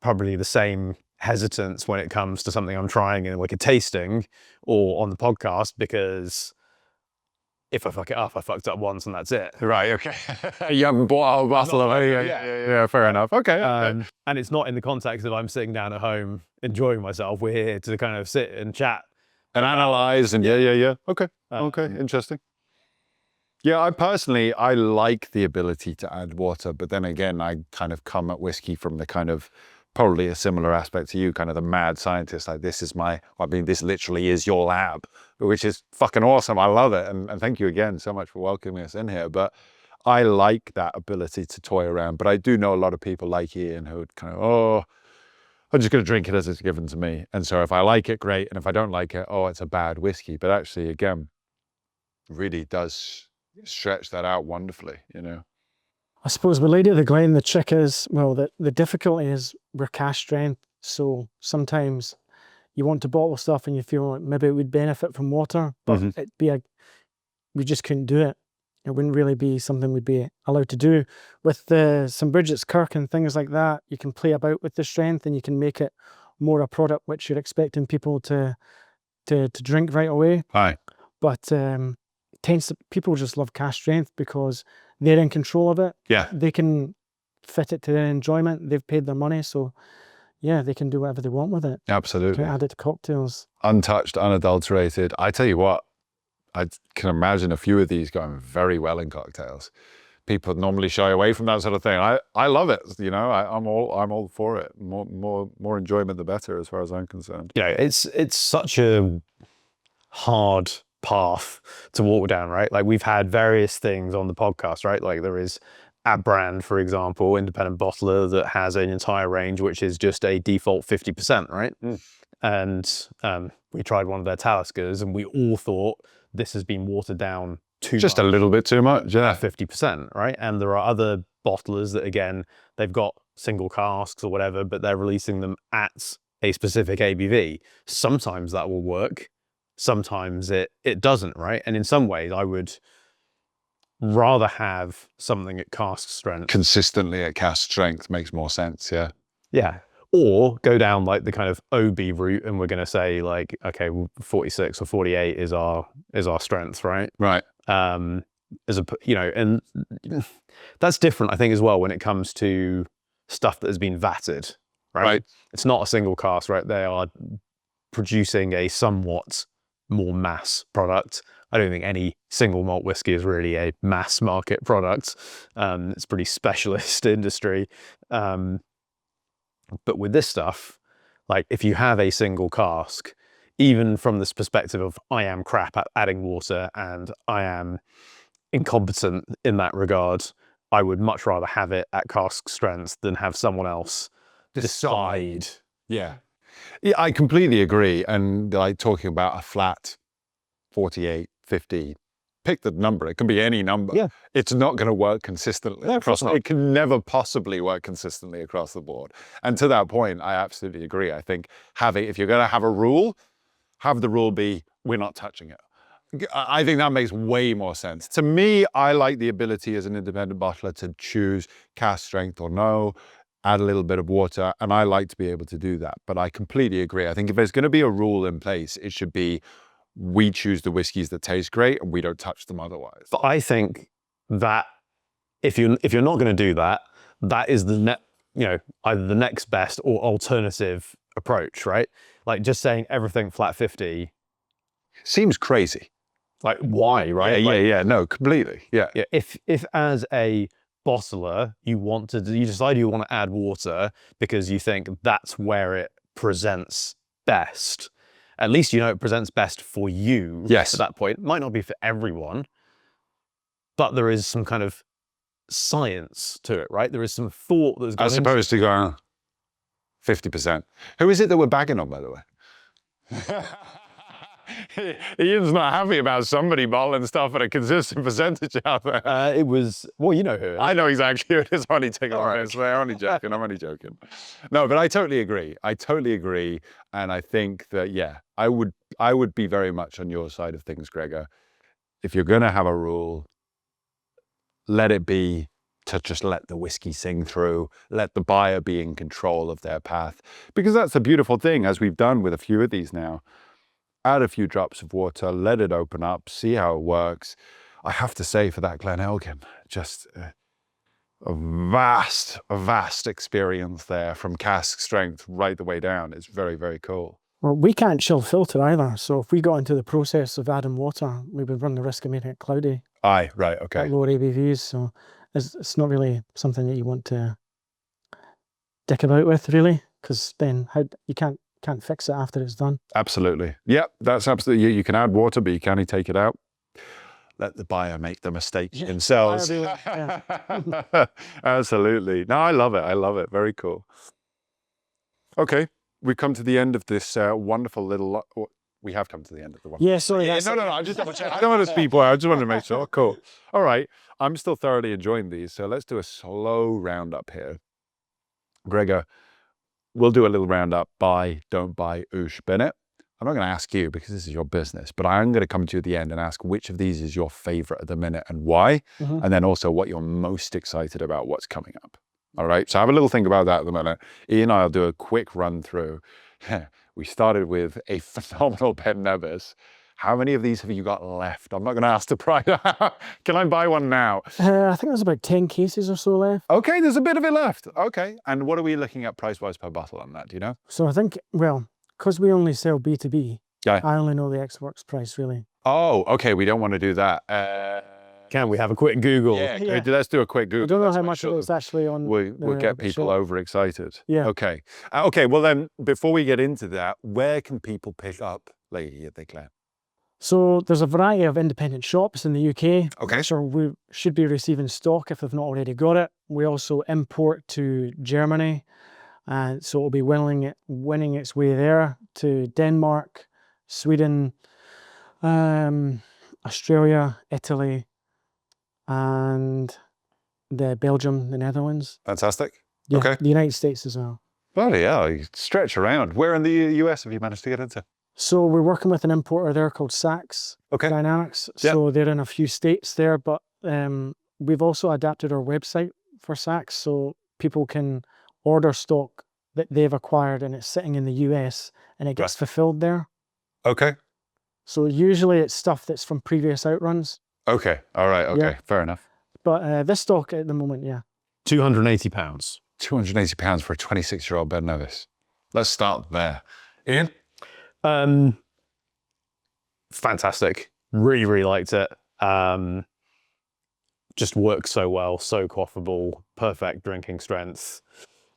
probably the same hesitance when it comes to something I'm trying in like a tasting or on the podcast, because if I fuck it up, I fucked up once and that's it. Right, okay. You haven't bought a whole bottle of it. Yeah, fair enough. Okay. And it's not in the context of I'm sitting down at home enjoying myself. We're here to kind of sit and chat. And analyze and yeah. Okay, interesting. Yeah, I like the ability to add water, but then again, I kind of come at whiskey from the kind of, probably a similar aspect to you, kind of the mad scientist, like this literally is your lab, which is fucking awesome. I love it. And thank you again so much for welcoming us in here. But I like that ability to toy around. But I do know a lot of people like Ian who would kind of, I'm just going to drink it as it's given to me. And so if I like it, great. And if I don't like it, it's a bad whiskey. But actually, again, really does stretch that out wonderfully, you know. I suppose with Lady of the Glen, the trick is, well, the difficulty is we're cask strength. So sometimes you want to bottle stuff and you feel like maybe it would benefit from water, but we just couldn't do it. It wouldn't really be something we'd be allowed to do. With some Bridget's Kirk and things like that, you can play about with the strength and you can make it more a product which you're expecting people to drink right away. Aye. But people just love cask strength because they're in control of it. Yeah. They can fit it to their enjoyment. They've paid their money, so yeah, they can do whatever they want with it. Absolutely. Can add it to cocktails. Untouched, unadulterated. I tell you what, I can imagine a few of these going very well in cocktails. People normally shy away from that sort of thing. I love it. You know, I'm all for it. More enjoyment, the better, as far as I'm concerned. Yeah, it's such a hard path to walk down, right? Like we've had various things on the podcast, right? Like there is a brand, for example, independent bottler that has an entire range which is just a default 50%, right? And we tried one of their Taliskers and we all thought this has been watered down just a little bit too much, yeah. 50%, right? And there are other bottlers that, again, they've got single casks or whatever, but they're releasing them at a specific ABV. Sometimes that will work. Sometimes it doesn't, right? And in some ways, I would rather have something at cask strength. Consistently at cask strength makes more sense, yeah. Yeah. Or go down like the kind of OB route and we're going to say like, okay, 46 or 48 is our strength, right? Right. As a, you know, and that's different, I think, as well when it comes to stuff that has been vatted, right? It's not a single cask, right? They are producing a somewhat more mass product. I don't think any single malt whiskey is really a mass market product. It's pretty specialist industry. But with this stuff, like if you have a single cask, even from this perspective of I am crap at adding water and I am incompetent in that regard, I would much rather have it at cask strength than have someone else decide. Yeah. Yeah, I completely agree. And like talking about a flat 48, 50, pick the number. It can be any number. Yeah. It's not going to work consistently. No, of course not. It can never possibly work consistently across the board. And to that point, I absolutely agree. I think if you're going to have a rule, have the rule be, we're not touching it. I think that makes way more sense. To me, I like the ability as an independent bottler to choose cask strength or no, add a little bit of water, and I like to be able to do that. But I completely agree. I think if there's going to be a rule in place, it should be we choose the whiskies that taste great and we don't touch them otherwise. But I think that if you're not going to do that, that is the either the next best or alternative approach, right? Like just saying everything flat 50 seems crazy. Like why, right? Yeah, no, completely. Yeah. If as a bottler you decide you want to add water because you think that's where it presents best, at least you know it presents best for you. Yes. At that point, it might not be for everyone, but there is some kind of science to it, right? There is some thought that's gone as opposed to going 50%. Who is it that we're bagging on, by the way? Ian's not happy about somebody bottling stuff at a consistent percentage out there. It was, well, you know who it is. I know exactly who it is. I'm only taking All right. I'm only joking. I'm only joking. No, but I totally agree. And I think that, yeah, I would be very much on your side of things, Gregor. If you're going to have a rule, let it be to just let the whiskey sing through, let the buyer be in control of their path. Because that's a beautiful thing, as we've done with a few of these now. Add a few drops of water, let it open up, see how it works. I have to say for that Glen Elgin, just a vast experience there from cask strength right the way down. It's very, very cool. Well, we can't chill filter either. So if we got into the process of adding water, we would run the risk of making it cloudy. Aye, right, okay. At lower ABVs. So it's not really something that you want to dick about with, really, because then you can't fix it after it's done. Absolutely. Yep, that's absolutely. You can add water, but you can't take it out. Let the buyer make the mistake themselves. Yeah. Absolutely. No, I love it. Very cool. Okay, we've come to the end of this wonderful little. We have come to the end of the one. Yeah, sorry. No. I just I don't want to speed boy. I just wanted to make sure. Cool. All right. I'm still thoroughly enjoying these, so let's do a slow roundup here. Gregor, we'll do a little roundup. Buy, don't buy, oosh, Bennett. I'm not going to ask you because this is your business, but I'm going to come to you at the end and ask which of these is your favorite at the minute and why, and then also what you're most excited about what's coming up. All right, so have a little think about that at the minute. Ian and I'll do a quick run through. We started with a phenomenal Ben Nevis. How many of these have you got left? I'm not going to ask the price. Can I buy one now? I think there's about 10 cases or so left. Okay, there's a bit of it left. Okay, and what are we looking at price-wise per bottle on that? Do you know? So I think, well, because we only sell B2B, yeah. I only know the ex-works price, really. Oh, okay, we don't want to do that. Can we have a quick Google? Yeah, let's do a quick Google. I don't know how much it is actually on. We'll get people overexcited. Yeah. Okay. Okay, well then, before we get into that, where can people pick up Lady of the Glen? So there's a variety of independent shops in the UK. Okay. So we should be receiving stock if they've not already got it. We also import to Germany. So it'll be winning its way there to Denmark, Sweden, Australia, Italy, and Belgium, the Netherlands. Fantastic. Yeah, okay. The United States as well. Bloody hell, you stretch around. Where in the US have you managed to get into? So we're working with an importer there called Casks Dynamics. Yep. So they're in a few states there, but we've also adapted our website for Casks so people can order stock that they've acquired and it's sitting in the US and it gets fulfilled there. Okay. So usually it's stuff that's from previous outruns. Okay. All right. Okay. Yeah. Fair enough. But this stock at the moment, yeah. £280. £280 for a 26-year-old Ben Nevis. Let's start there. Ian? Fantastic. Really, really liked it. Just works so well, so quaffable, perfect drinking strength.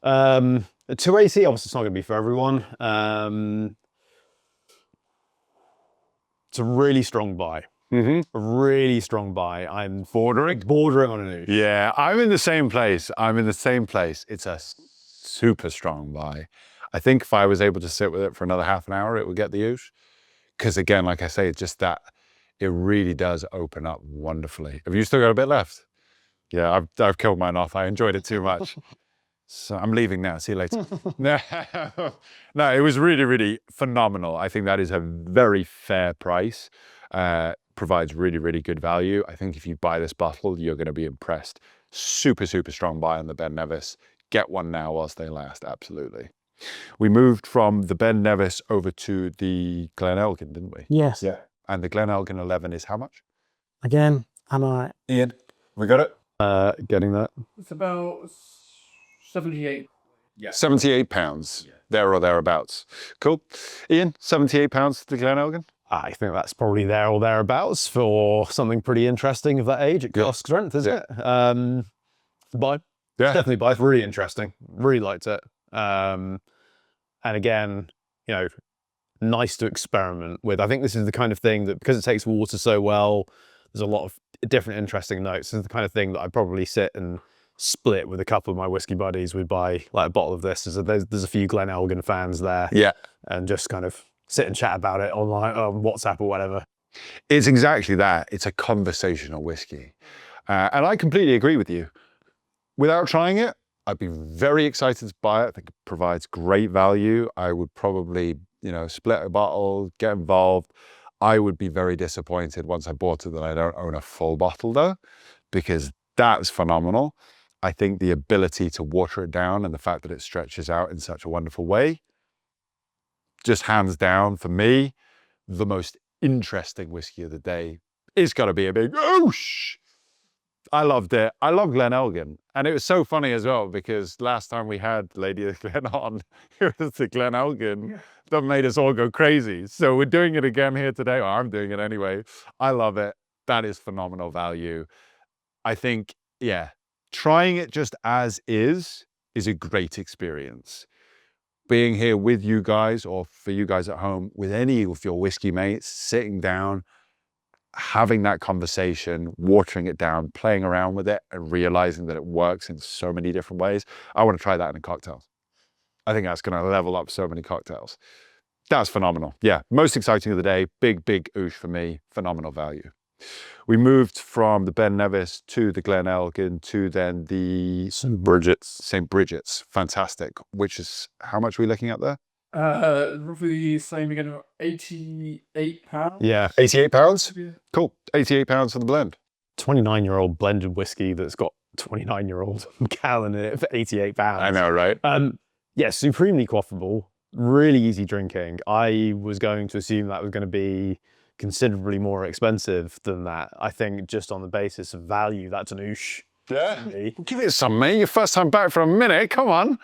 280, obviously it's not going to be for everyone. It's a really strong buy. A really strong buy. I'm bordering on an oosh. Yeah, I'm in the same place. It's a super strong buy. I think if I was able to sit with it for another half an hour, it would get the oosh. Because again, like I say, it's just that it really does open up wonderfully. Have you still got a bit left? Yeah, I've killed mine off. I enjoyed it too much. So I'm leaving now. See you later. No, it was really, really phenomenal. I think that is a very fair price. Provides really, really good value. I think if you buy this bottle, you're going to be impressed. Super, super strong buy on the Ben Nevis. Get one now whilst they last. Absolutely. We moved from the Ben Nevis over to the Glen Elgin, didn't we? Yes. Yeah. And the Glen Elgin 11 is how much? Again, I'm Ian, we got it? Getting that. It's about 78. Yeah. £78, there or thereabouts. Cool. Ian, £78 to Glen Elgin? I think that's probably there or thereabouts for something pretty interesting of that age at Cask strength, isn't it? Buy. Yeah. Definitely buy. It's really interesting. Really liked it. And again, you know, nice to experiment with. I think this is the kind of thing that, because it takes water so well, there's a lot of different interesting notes. This is the kind of thing that I probably sit and split with a couple of my whiskey buddies. We buy like a bottle of this. There's a few Glen Elgin fans there. Yeah. And just kind of sit and chat about it online, on WhatsApp or whatever. It's exactly that. It's a conversational whiskey. And I completely agree with you. Without trying it, I'd be very excited to buy it. I think it provides great value. I would probably, you know, split a bottle, get involved. I would be very disappointed once I bought it that I don't own a full bottle though, because that's phenomenal. I think the ability to water it down and the fact that it stretches out in such a wonderful way, just hands down for me, the most interesting whiskey of the day. It's got to be a big oosh. I loved it. I love Glen Elgin. And it was so funny as well, because last time we had Lady of the Glen on, it was the Glen Elgin that made us all go crazy. So we're doing it again here today, or I'm doing it anyway. I love it. That is phenomenal value. I think, yeah, trying it just as is a great experience. Being here with you guys, or for you guys at home, with any of your whiskey mates, sitting down, having that conversation, watering it down, playing around with it, and realizing that it works in so many different ways. I want to try that in a cocktail. I think that's going to level up so many cocktails. That's phenomenal. Yeah, most exciting of the day. Big, big oosh for me. Phenomenal value. We moved from the Ben Nevis to the Glen Elgin to then the St. Bridget's. St. Bridget's. Fantastic. Which is, how much are we looking at there? Roughly the same again, £88. Yeah. £88? Yeah. Cool. £88 for the blend. 29-year-old blended whiskey that's got 29-year-old Macallan in it for £88. I know, right? Yeah, supremely quaffable, really easy drinking. I was going to assume that was going to be considerably more expensive than that. I think just on the basis of value, that's an oosh. Yeah. Me. Give it some, mate. Your first time back for a minute. Come on.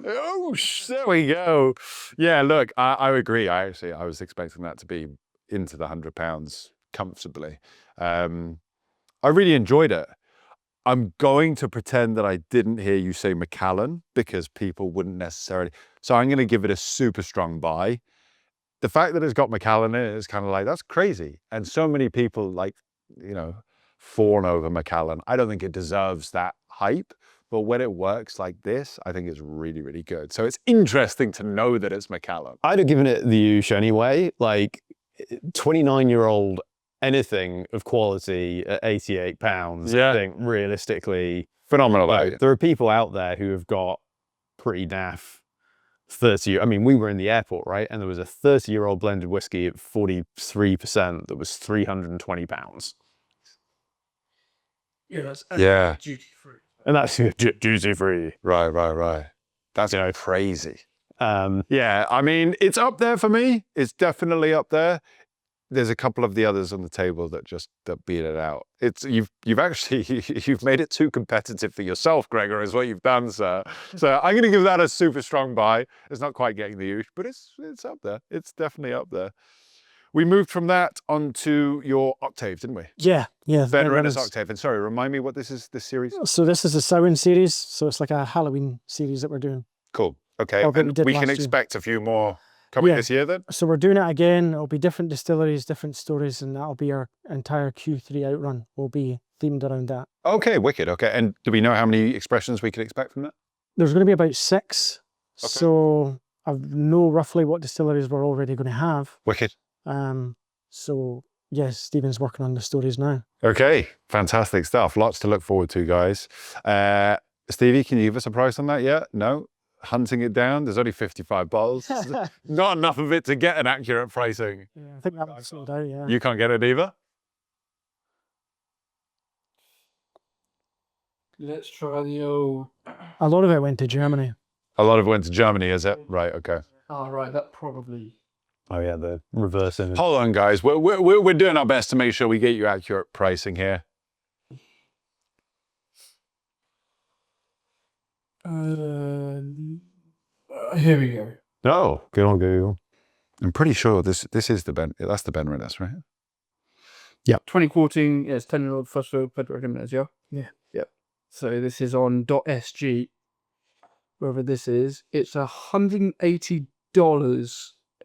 Oh, there we go. Yeah, look, I agree. I was expecting that to be into the £100 comfortably. I really enjoyed it. I'm going to pretend that I didn't hear you say Macallan, because people wouldn't necessarily. So I'm going to give it a super strong buy. The fact that it's got Macallan in it is kind of like, that's crazy. And so many people, like, you know, fawn over Macallan. I don't think it deserves that hype, but when it works like this, I think it's really, really good. So it's interesting to know that it's Macallan. I'd have given it the oosh anyway. Like 29-year-old anything of quality at £88. Yeah. I think realistically, Phenomenal value. there are people out there who have got pretty naff 30. I mean, we were in the airport, right? And there was a 30-year-old blended whiskey at 43% that was £320. Yeah, that's Yeah. duty free. And that's duty free. Right. That's, You know, crazy. Yeah, I mean, it's up there for me. It's definitely up there. There's a couple of the others on the table that beat it out. You've actually you've made it too competitive for yourself, Gregor, is what you've done, sir. So I'm going to give that a super strong buy. It's not quite getting the oosh, but it's up there. It's definitely up there. We moved from that onto your Octave, didn't we? Yeah. Ben that Nevis is- Octave. And sorry, remind me what this series? So this is a Samhain series. So it's like a Halloween series that we're doing. Cool. Okay. Oh, but we And did we last can year. expect a few more coming Yeah. this year then? So we're doing it again. It'll be different distilleries, different stories, and that'll be our entire Q3 outrun. Will be themed around that. Okay, wicked. Okay. And do we know how many expressions we can expect from that? There's going to be about 6. Okay. So I know roughly what distilleries we're already going to have. Wicked. So yes, Stephen's working on the stories now. Okay, fantastic stuff. Lots to look forward to, guys. Stevie, can you give us a price on that yet? No? Hunting it down? There's only 55 bottles. Not enough of it to get an accurate pricing. Yeah, I think that was sold out, yeah. You can't get it either? Let's try the old. A lot of it went to Germany. A lot of it went to Germany, is it? Right, okay. Oh, right, that probably. Oh yeah, the reverse image. Hold on, guys. We're doing our best to make sure we get you accurate pricing here. Here we go. Oh, good on Google. I'm pretty sure this is the Ben. That's the Ben Nevis, right? 2014, yes, 10-year-old first row Pedro Jimenez, yeah? Yeah. Yep. So this is on .sg, wherever this is. It's $180.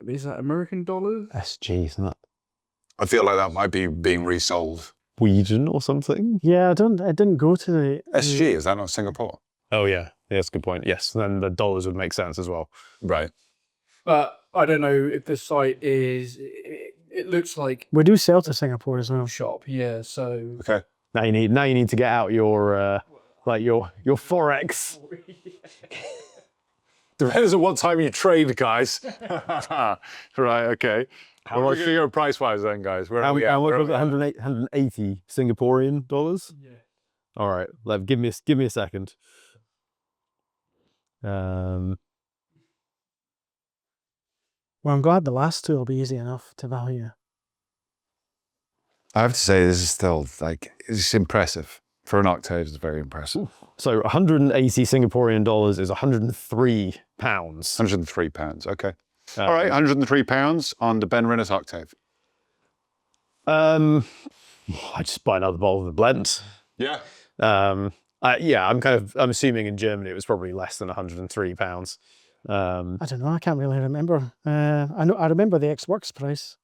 Is that American dollars? SG, isn't that I feel like that might be being resold. Norwegian or something? Yeah, it didn't go to the SG, is that not Singapore? Oh yeah, that's a good point. Yes, then the dollars would make sense as well. Right. But I don't know if this site is... It looks like We do sell to Singapore as well. shop, yeah, so... Okay. Now you need to get out your like your forex. Depends on what time you trade, guys. Right, okay. Well, we're going to go price-wise then, guys. Where are we at? How much Where are was we it? at? 180 Singaporean dollars. Yeah. All right, Lev, give me a second. Well, I'm glad the last two will be easy enough to value. I have to say, this is still, like, it's impressive. For an Octave, it's very impressive. So 180 Singaporean dollars is 103 pounds. 103 pounds, okay. All right, 103 pounds on the Ben Nevis Octave. I just buy another bottle of the blend. Yeah. I'm assuming in Germany it was probably less than 103 pounds. I don't know. I can't really remember. I remember the ex-works price,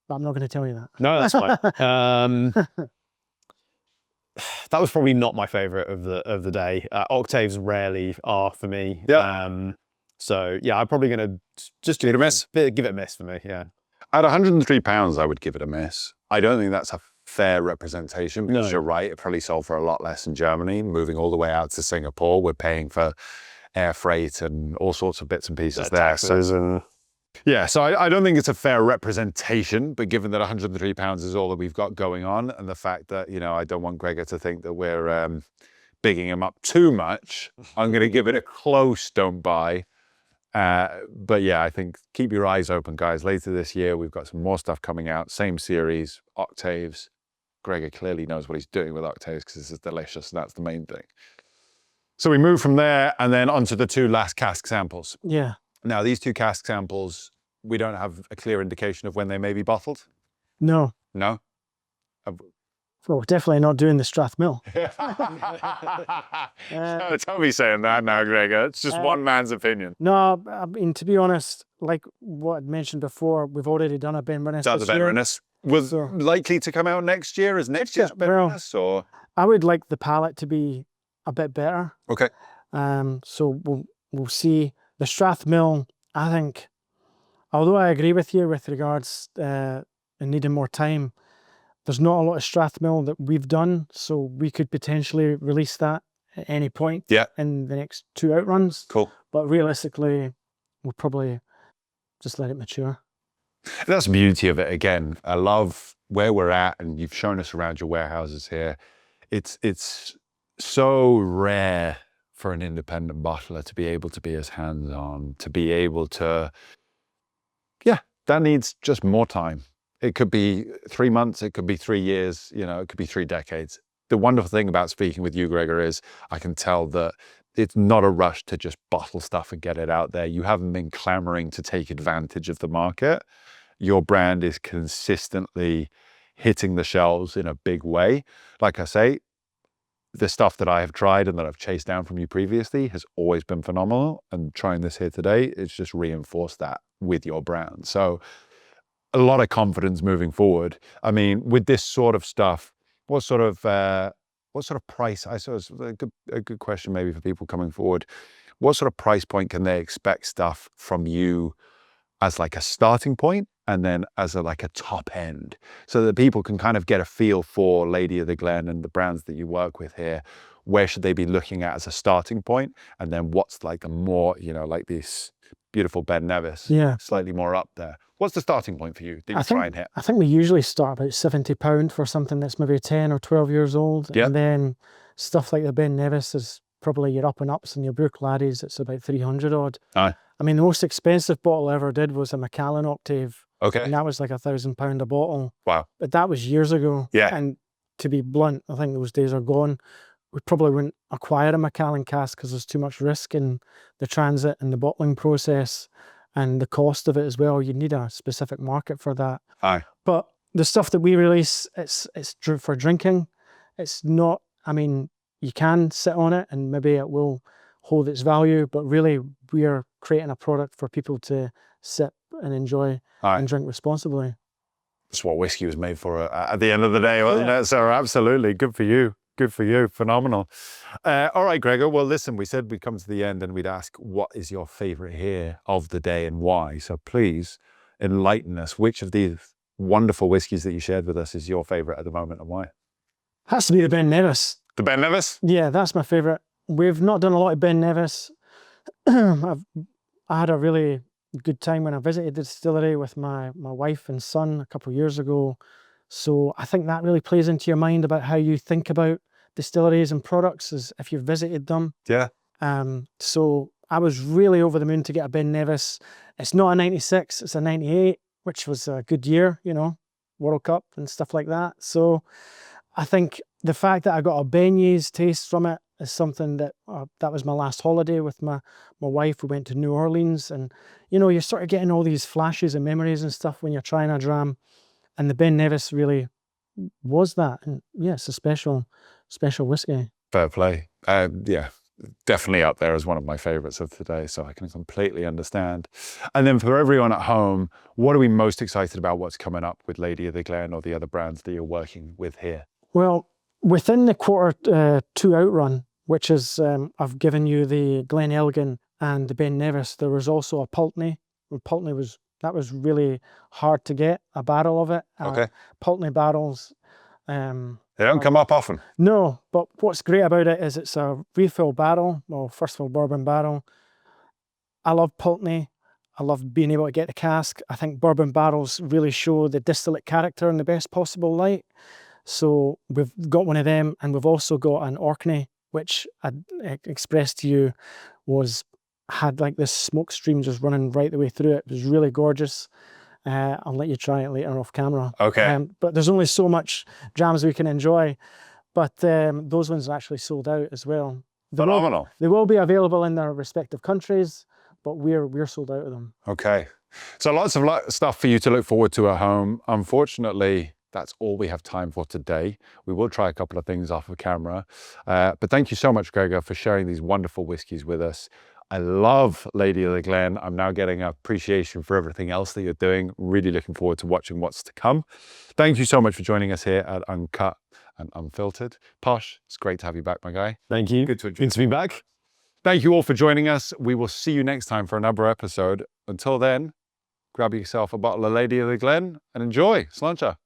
but I'm not going to tell you that. No, that's fine. That was probably not my favorite of the day. Octaves rarely are for me. Yeah. So yeah, I'm probably going to just Give it a miss. Give it a miss for me. Yeah. At 103 pounds, I would give it a miss. I don't think that's a fair representation because No. you're right. It probably sold for a lot less in Germany. Moving all the way out to Singapore, we're paying for air freight and all sorts of bits and pieces there. Taxes and Yeah, so I don't think it's a fair representation, but given that 103 pounds is all that we've got going on, and the fact that, I don't want Gregor to think that we're bigging him up too much, I'm going to give it a close don't buy. But yeah, I think keep your eyes open, guys. Later this year, we've got some more stuff coming out. Same series, Octaves. Gregor clearly knows what he's doing with Octaves because this is delicious, and that's the main thing. So we move from there and then onto the two last cask samples. Yeah. Now, these two cask samples, we don't have a clear indication of when they may be bottled. No. No? Well, we're definitely not doing the Strathmill. Don't be saying that now, Gregor. It's just one man's opinion. No, I mean, to be honest, like what I'd mentioned before, we've already done a Ben Nevis The this Ben year. Nevis was So- likely to come out next year. Is next year's Ben well- Nevis, or? I would like the palate to be a bit better. Okay. So we'll see. The Strathmill, I think, although I agree with you with regards in needing more time, there's not a lot of Strathmill that we've done, so we could potentially release that at any point in the next two outruns. Cool. But realistically, we'll probably just let it mature. That's the beauty of it. Again, I love where we're at, and you've shown us around your warehouses here. It's so rare for an independent bottler to be able to be as hands-on, to be able to, that needs just more time. It could be 3 months, it could be 3 years, it could be 3 decades. The wonderful thing about speaking with you, Gregor, is I can tell that it's not a rush to just bottle stuff and get it out there. You haven't been clamoring to take advantage of the market. Your brand is consistently hitting the shelves in a big way. Like I say, the stuff that I have tried and that I've chased down from you previously has always been phenomenal. And trying this here today, it's just reinforced that with your brand. So a lot of confidence moving forward. I mean, with this sort of stuff, what sort of price? I suppose a good question maybe for people coming forward. What sort of price point can they expect stuff from you as like a starting point, and then as a top end, so that people can kind of get a feel for Lady of the Glen and the brands that you work with here? Where should they be looking at as a starting point? And then what's like a more, like this beautiful Ben Nevis, slightly more up there. What's the starting point for you that you try and hit? I think we usually start about £70 for something that's maybe 10 or 12 years old. Yeah. And then stuff like the Ben Nevis is probably your up and ups, and your Brook Laddies, it's about 300 odd. Aye. I mean, the most expensive bottle I ever did was a Macallan Octave. Okay. And that was like £1,000 a bottle. Wow. But that was years ago. Yeah. And to be blunt, I think those days are gone. we probably wouldn't acquire a Macallan cask because there's too much risk in the transit and the bottling process and the cost of it as well. You need a specific market for that. Aye. But the stuff that we release, it's for drinking. It's not, I mean, you can sit on it and maybe it will hold its value, but really we're creating a product for people to sip and enjoy and drink responsibly. That's what whiskey was made for at the end of the day, wasn't it? So absolutely, good for you. Good for you, phenomenal. All right, Gregor, well, listen, we said we'd come to the end and we'd ask, what is your favorite here of the day and why? So please enlighten us. Which of these wonderful whiskies that you shared with us is your favorite at the moment and why? Has to be the Ben Nevis. The Ben Nevis? Yeah, that's my favorite. We've not done a lot of Ben Nevis. I had a really good time when I visited the distillery with my wife and son a couple of years ago. So I think that really plays into your mind about how you think about distilleries and products as if you've visited them. Yeah. So I was really over the moon to get a Ben Nevis. It's not a 96, it's a 98, which was a good year, you know, World Cup and stuff like that. So I think the fact that I got a beignets taste from it is something that, that was my last holiday with my wife. We went to New Orleans and, you know, you're sort of getting all these flashes and memories and stuff when you're trying a dram. And the Ben Nevis really was that. And yeah, it's a special whiskey. Fair play. Yeah, definitely up there as one of my favorites of today. So I can completely understand. And then for everyone at home, what are we most excited about what's coming up with Lady of the Glen or the other brands that you're working with here? Well, within the quarter two outrun, which is, I've given you the Glen Elgin and the Ben Nevis, there was also a Pulteney. Pulteney that was really hard to get, a barrel of it. Okay. Pulteney barrels. They don't come up often. No, but what's great about it is it's a refill barrel, well, first fill bourbon barrel. I love Pulteney. I love being able to get the cask. I think bourbon barrels really show the distillate character in the best possible light. So we've got one of them, and we've also got an Orkney, which I expressed to you had like this smoke stream just running right the way through it. It was really gorgeous. I'll let you try it later off camera. Okay. But there's only so much drams we can enjoy. But those ones are actually sold out as well. Phenomenal. They will be available in their respective countries, but we're sold out of them. Okay. So lots of stuff for you to look forward to at home. Unfortunately, that's all we have time for today. We will try a couple of things off of camera. But thank you so much, Gregor, for sharing these wonderful whiskies with us. I love Lady of the Glen. I'm now getting an appreciation for everything else that you're doing. Really looking forward to watching what's to come. Thank you so much for joining us here at Uncut and Unfiltered. Posh, it's great to have you back, my guy. Thank you. Good to be back. Thank you all for joining us. We will see you next time for another episode. Until then, grab yourself a bottle of Lady of the Glen and enjoy. Sláinte.